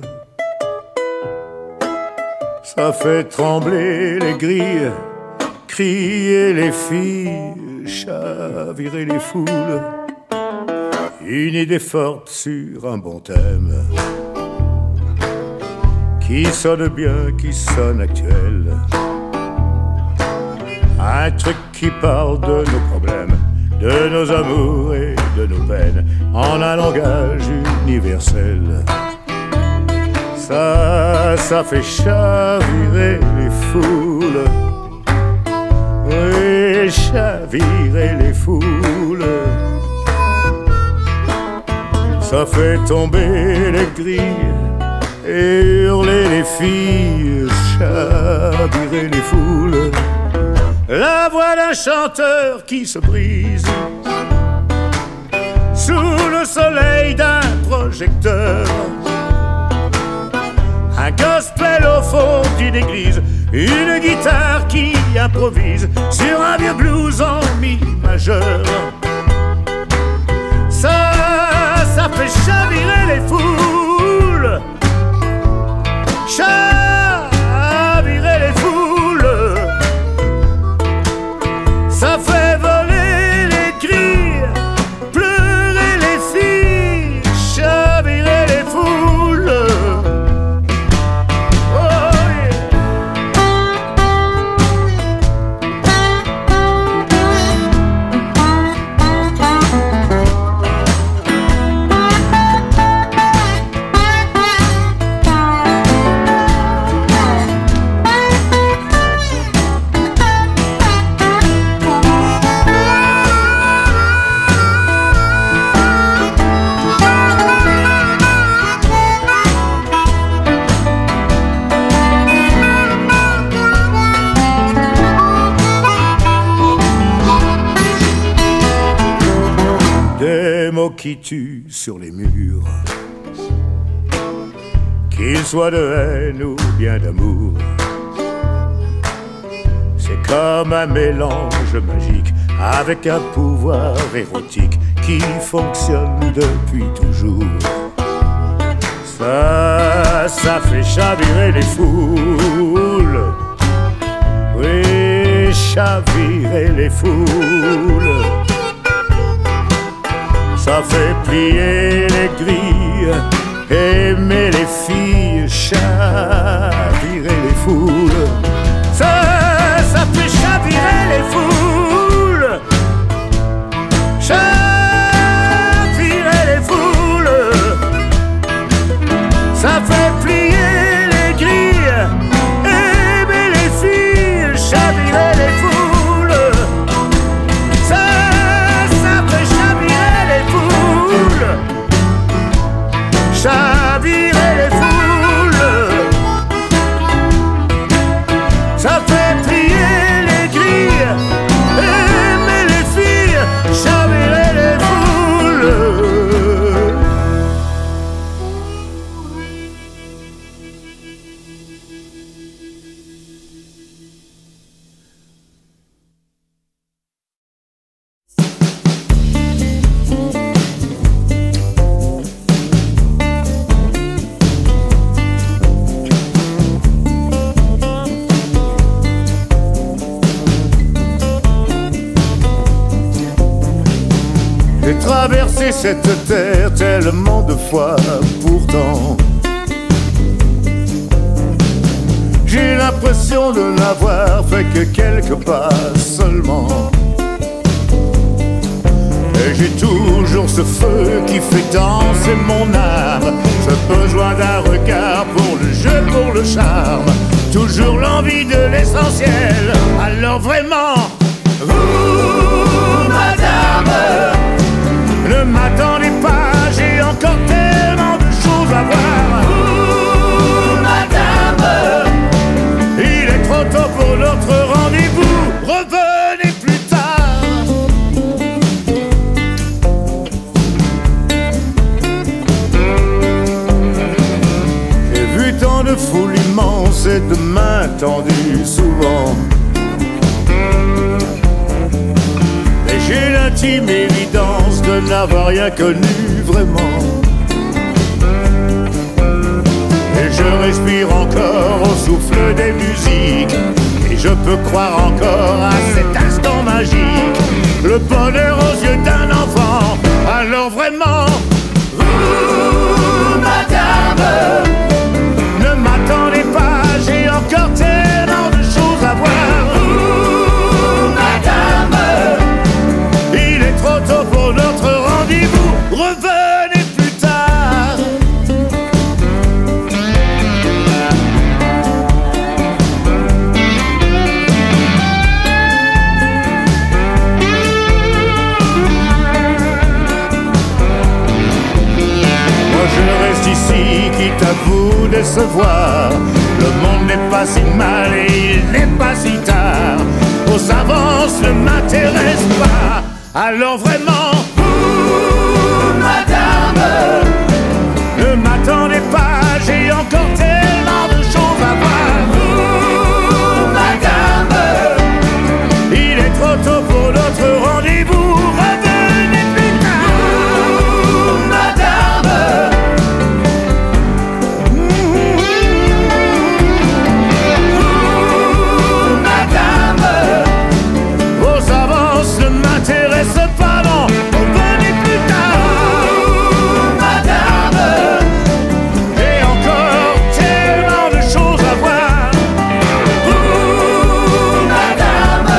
Ça fait trembler les grilles, crier les filles, chavirer les foules. Une idée forte sur un bon thème, qui sonne bien, qui sonne actuel. Un truc qui parle de nos problèmes, de nos amours et de nos peines, en un langage universel. Ça fait chavirer les foules. Oui, chavirer les foules. Ça fait tomber les grilles et hurler les filles, chavirer les foules. La voix d'un chanteur qui se brise sous le soleil d'un projecteur. Un gospel au fond d'une église, une guitare qui improvise sur un vieux blues en mi majeur. Ça fait chavirer les foules, chavirer les foules. Ça fait voler les cris, pleurer les filles, chavirer les foules. Qui tue sur les murs, qu'ils soient de haine ou bien d'amour. C'est comme un mélange magique avec un pouvoir érotique qui fonctionne depuis toujours. Ça fait chavirer les foules. Oui, chavirer les foules. Ça fait plier les grilles, aimer les filles, chavirer les foules. Ça fait chavirer les foules, chavirer les foules. Ça fait plier les grilles, aimer les filles, chavirer les foules. Chavirer les foules, ça fait plier les grilles, aimer les filles, chavirer les foules. J'ai traversé cette terre tellement de fois, pourtant j'ai l'impression de n'avoir fait que quelques pas seulement. Et j'ai toujours ce feu qui fait danser mon âme, ce besoin d'un regard pour le jeu, pour le charme, toujours l'envie de l'essentiel. Alors vraiment, vous, madame, ne m'attendez pas, j'ai encore tellement de choses à voir. Ouh, madame, il est trop tôt pour notre rendez-vous, revenez plus tard. J'ai vu tant de foules immenses et de mains tendues souvent. J'ai l'intime évidence de n'avoir rien connu vraiment. Et je respire encore au souffle des musiques, et je peux croire encore à cet instant magique, le bonheur aux yeux d'un enfant. Alors vraiment, vous, madame, ne m'attendez pas, j'ai encore tellement de choses à voir. Vous, pas si mal et il n'est pas si tard. Vos avances ne m'intéressent pas. Alors vraiment, madame, ne m'attendez pas, j'ai encore tellement de choses à voir. Madame, il est trop tôt pour notre rendez-vous. Revenez plus tard. Madame, madame, vos avances ne m'intéressent pas, non. Revenez plus tard. Madame, j'ai encore tellement de choses à voir. Madame,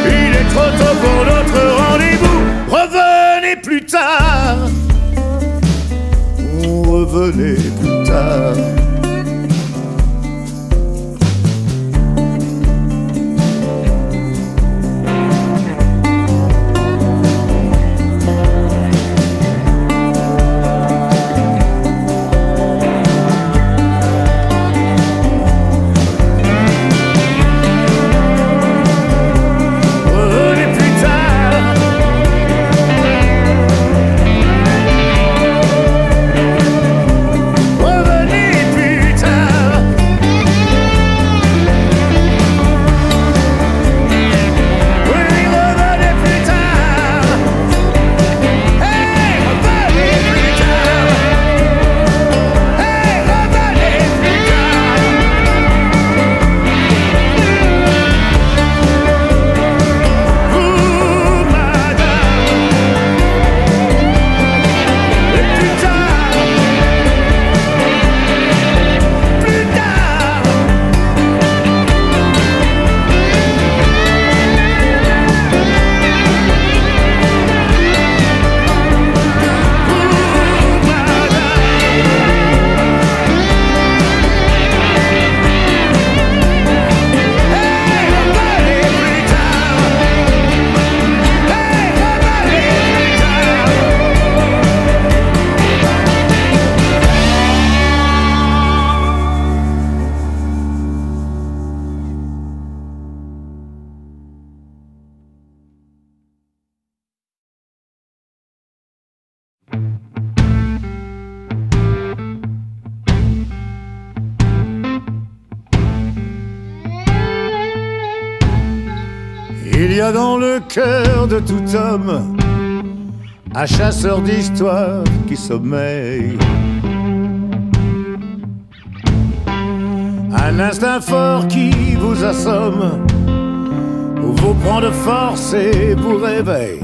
il est trop tôt pour notre rendez-vous. Revenez plus tard. Revenez plus tard. Revenez plus tard. Revenez plus tard. Oui, revenez plus tard. Hey, revenez plus tard. Hey, revenez plus tard. Vous, madame, et plus tard. Plus tard. Il y a dans le cœur de tout homme un chasseur d'histoire qui sommeille, un instinct fort qui vous assomme, vous prend de force et vous réveille.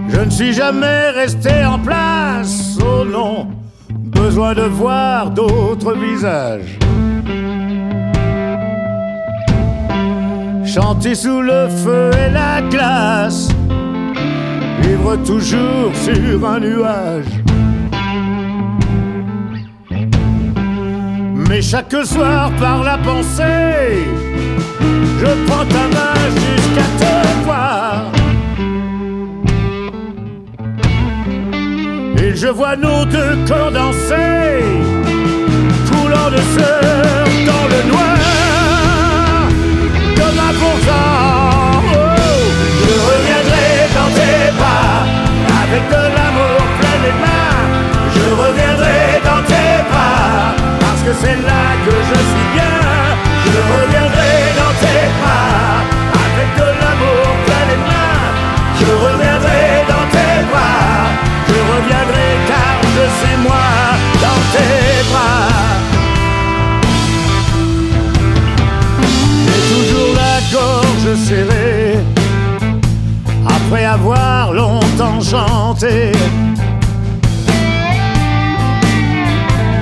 Je ne suis jamais resté en place, oh non, besoin de voir d'autres visages. Chanter sous le feu et la glace, vivre toujours sur un nuage. Mais chaque soir par la pensée, je prends ta main jusqu'à te voir. Et je vois nos deux corps danser, coulant de sueur dans le noir. Je reviendrai dans tes bras, avec de l'amour plein les mains. Je reviendrai dans tes bras, parce que c'est là que je suis bien. Je reviendrai dans tes bras, avec de l'amour plein les mains. Je reviendrai dans tes bras, je reviendrai car je suis moi dans tes bras. Gorge serrée, après avoir longtemps chanté,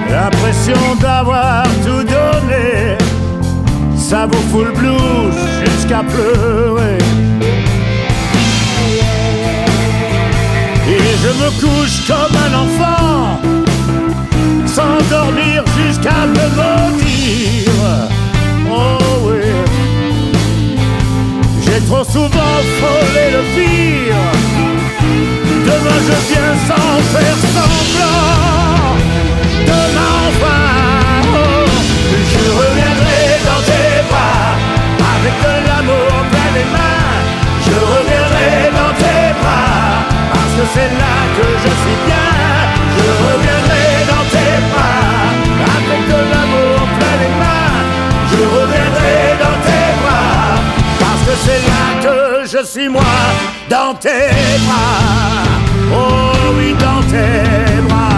l'impression d'avoir tout donné, ça vous fout le blues jusqu'à pleurer. Et je me couche comme un enfant, sans dormir jusqu'à me maudire. Oh oui, j'ai trop souvent frôlé le pire. Demain je viens sans faire semblant de je suis moi dans tes bras. Oh oui, dans tes bras.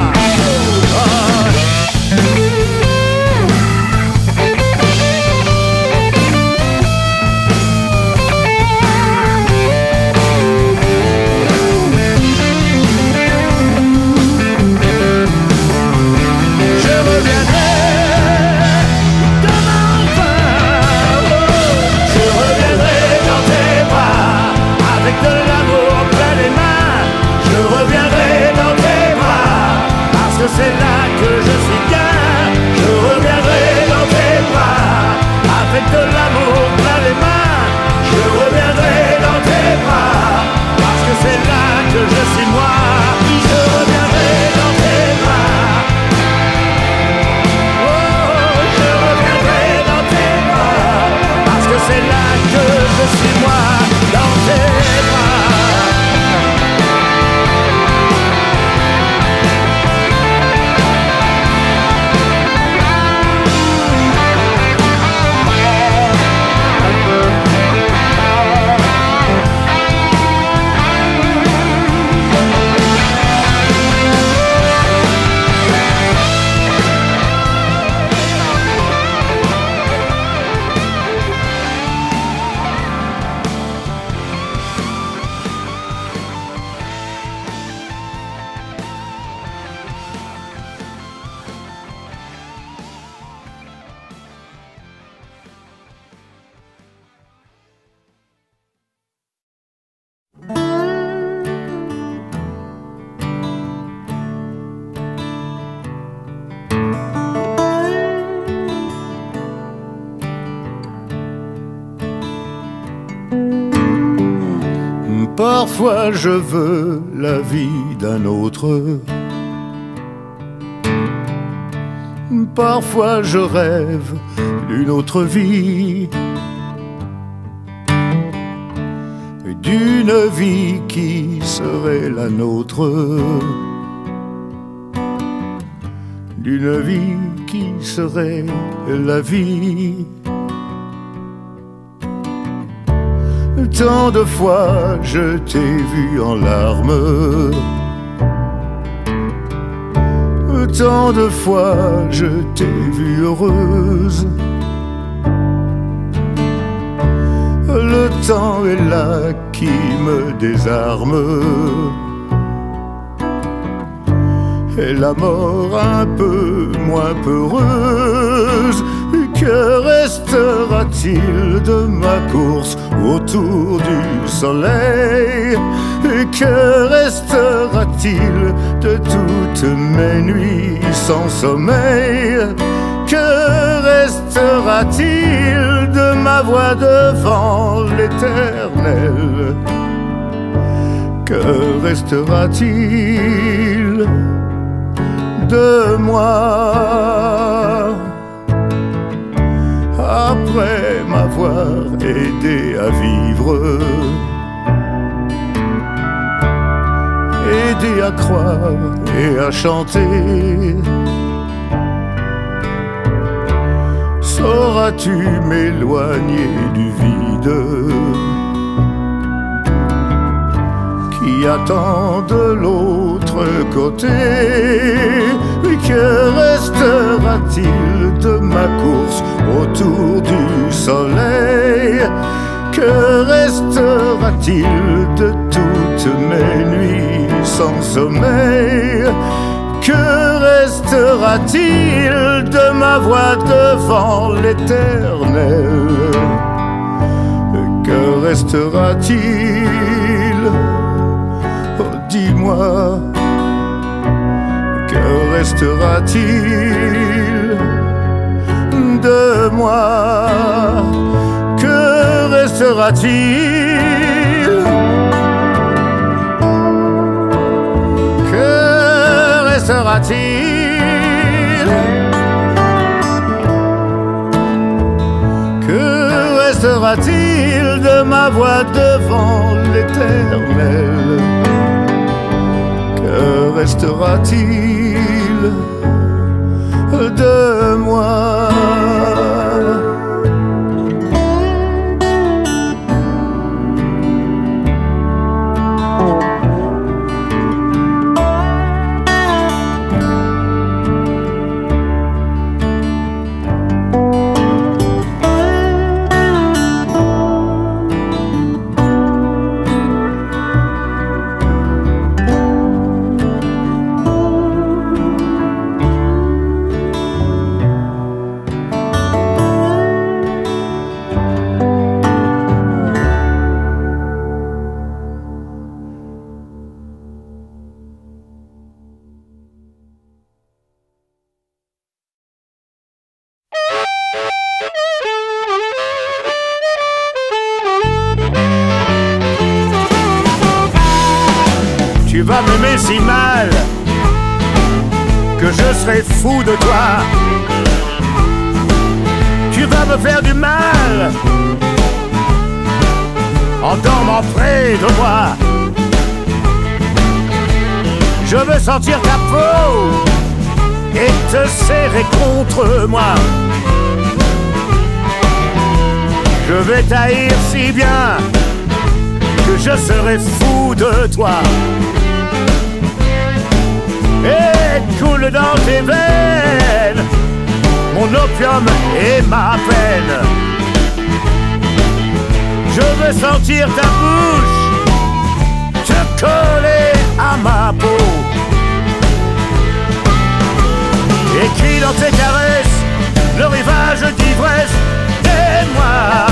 C'est là que je suis bien. Je reviendrai dans tes bras avec de l'amour plein les mains. Je reviendrai dans tes bras parce que c'est là que je suis moi. Je reviendrai dans tes bras. Oh, je reviendrai dans tes bras parce que c'est là que je suis moi dans tes bras. Parfois je veux la vie d'un autre. Parfois je rêve d'une autre vie. D'une vie qui serait la nôtre. D'une vie qui serait la vie. Tant de fois je t'ai vu en larmes. Tant de fois je t'ai vue heureuse. Le temps est là qui me désarme. Et la mort un peu moins peureuse. Que restera-t-il de ma course autour du soleil? Que restera-t-il de toutes mes nuits sans sommeil? Que restera-t-il de ma voix devant l'éternel? Que restera-t-il de moi? Après m'avoir aidé à vivre, aidé à croire et à chanter, sauras-tu m'éloigner du vide qui attend de l'autre côté? Que restera-t-il de ma course autour du soleil? Que restera-t-il de toutes mes nuits sans sommeil? Que restera-t-il de ma voix devant l'éternel? Que restera-t-il? Oh, dis-moi. Que restera-t-il de moi? Que restera-t-il? Que restera-t-il? Que restera-t-il de ma voix devant l'éternel? Que restera-t-il de moi? Tu vas m'aimer si mal que je serai fou de toi. Tu vas me faire du mal en dormant près de moi. Je veux sentir ta peau et te serrer contre moi. Je vais t'haïr si bien que je serai fou de toi. Et coule dans tes veines mon opium et ma peine. Je veux sentir ta bouche te coller à ma peau. Écrit dans tes caresses le rivage d'ivresse des moi.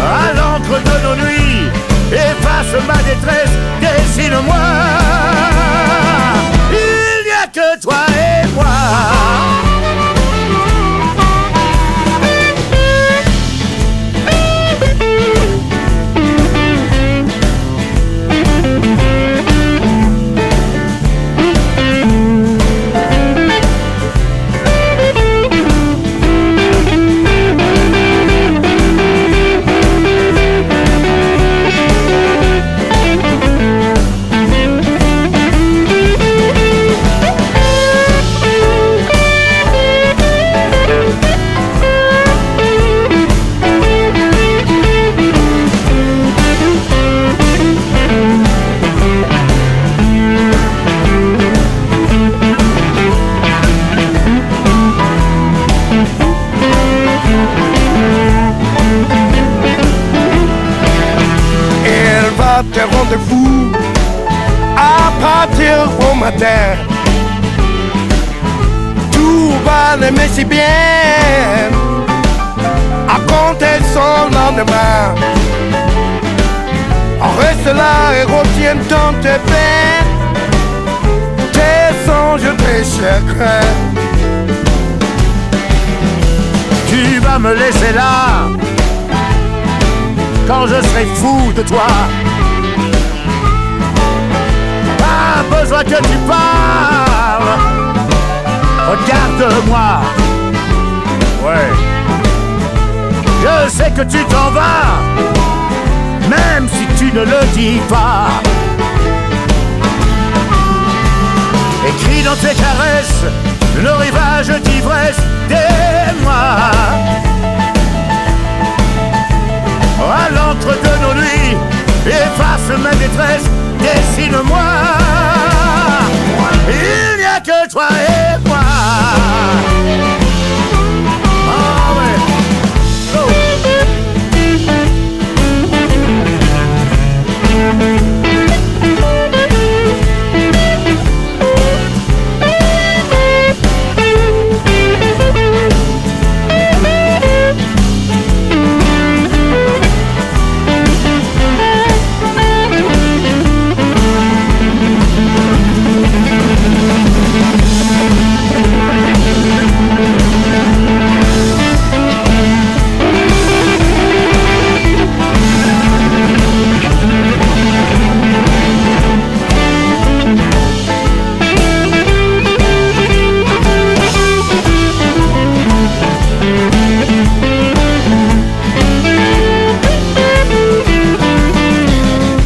À l'encre de nos nuits, efface ma détresse, dessine-moi. Il n'y a que toi et moi. Tes rendez-vous à partir au matin. Tout va l'aimer si bien à compter son lendemain. Reste là et retiens dans tes peines, tes songes, tes chagrins. Tu vas me laisser là quand je serai fou de toi. Pas besoin que tu parles, regarde-moi. Ouais, je sais que tu t'en vas, même si tu ne le dis pas. Écrit dans tes caresses le rivage d'ivresse des moi. À l'encre de nos nuits, efface ma détresse, dessine-moi. Il n'y a que toi et moi. Ah ouais. Oh.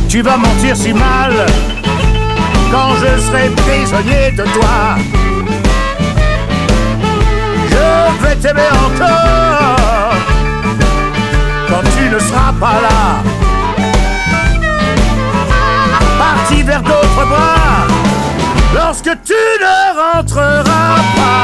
Tu vas mentir si mal quand je serai prisonnier de toi. Je vais t'aimer encore quand tu ne seras pas là. Parti vers d'autres bras lorsque tu ne rentreras pas.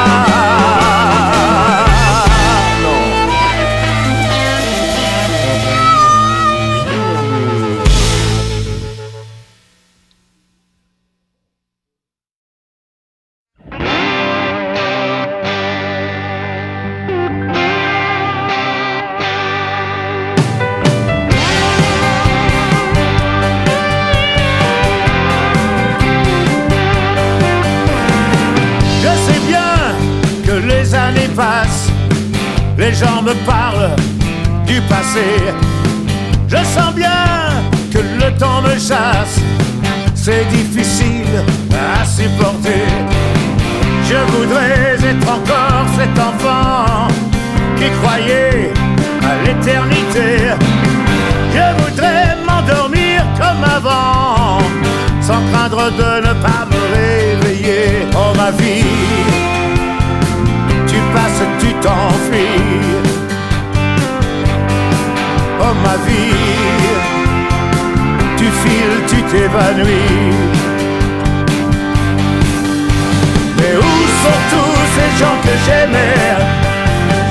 Je sais bien les gens me parlent du passé. Je sens bien que le temps me chasse, c'est difficile à supporter. Je voudrais être encore cet enfant qui croyait à l'éternité. Je voudrais m'endormir comme avant, sans craindre de ne pas me réveiller. Oh ma vie, tu passes, tu t'enfuis. Oh ma vie, tu files, tu t'évanouis. Mais où sont tous ces gens que j'aimais?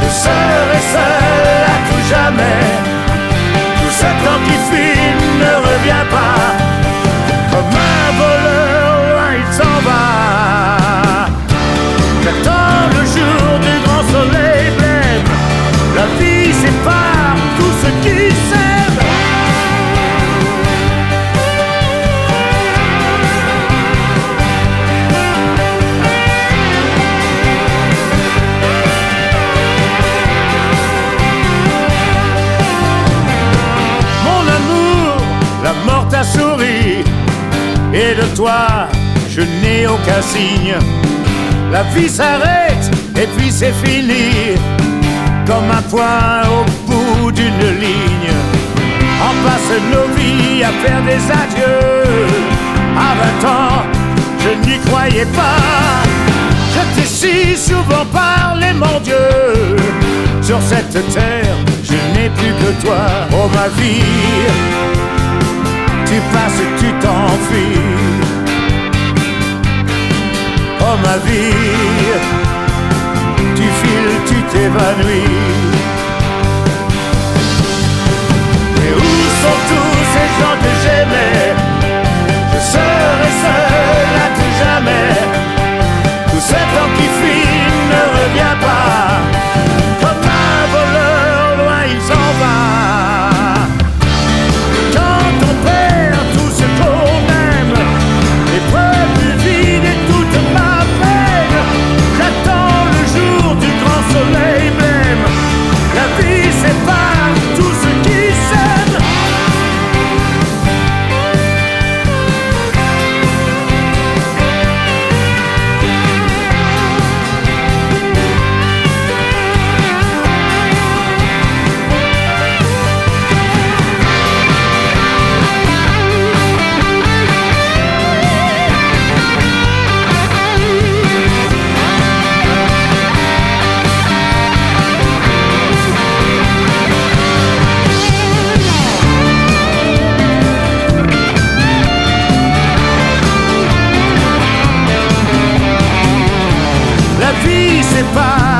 Je serai seul à tout jamais. Tout ce temps qui fuit ne revient pas. Comme un voleur, loin il s'en va. J'attends le jour du grand soleil blême. La vie sépare tout ce qui s'aime. Mon amour, la mort t'a souri, et de toi je n'ai aucun signe. La vie s'arrête et puis c'est fini, comme un point au bout d'une ligne. On passe nos vies à faire des adieux. À 20 ans, je n'y croyais pas. Je t'ai si souvent parlé, mon Dieu. Sur cette terre, je n'ai plus que toi. Oh ma vie, tu passes, tu t'enfuis. Oh ma vie, tu files, tu t'évanouis. Mais où sont tous ces gens que j'aimais? Je serai seul à tout jamais. Tout ce temps qui fuit ne revient pas. Comme un voleur, loin il s'en va. Quand on perd tout ce qu'on aime, l'épreuve du vide et toute ma peine, j'attends le jour du grand soleil blême. La vie sépare tout ce qui s'aime. La vie sépare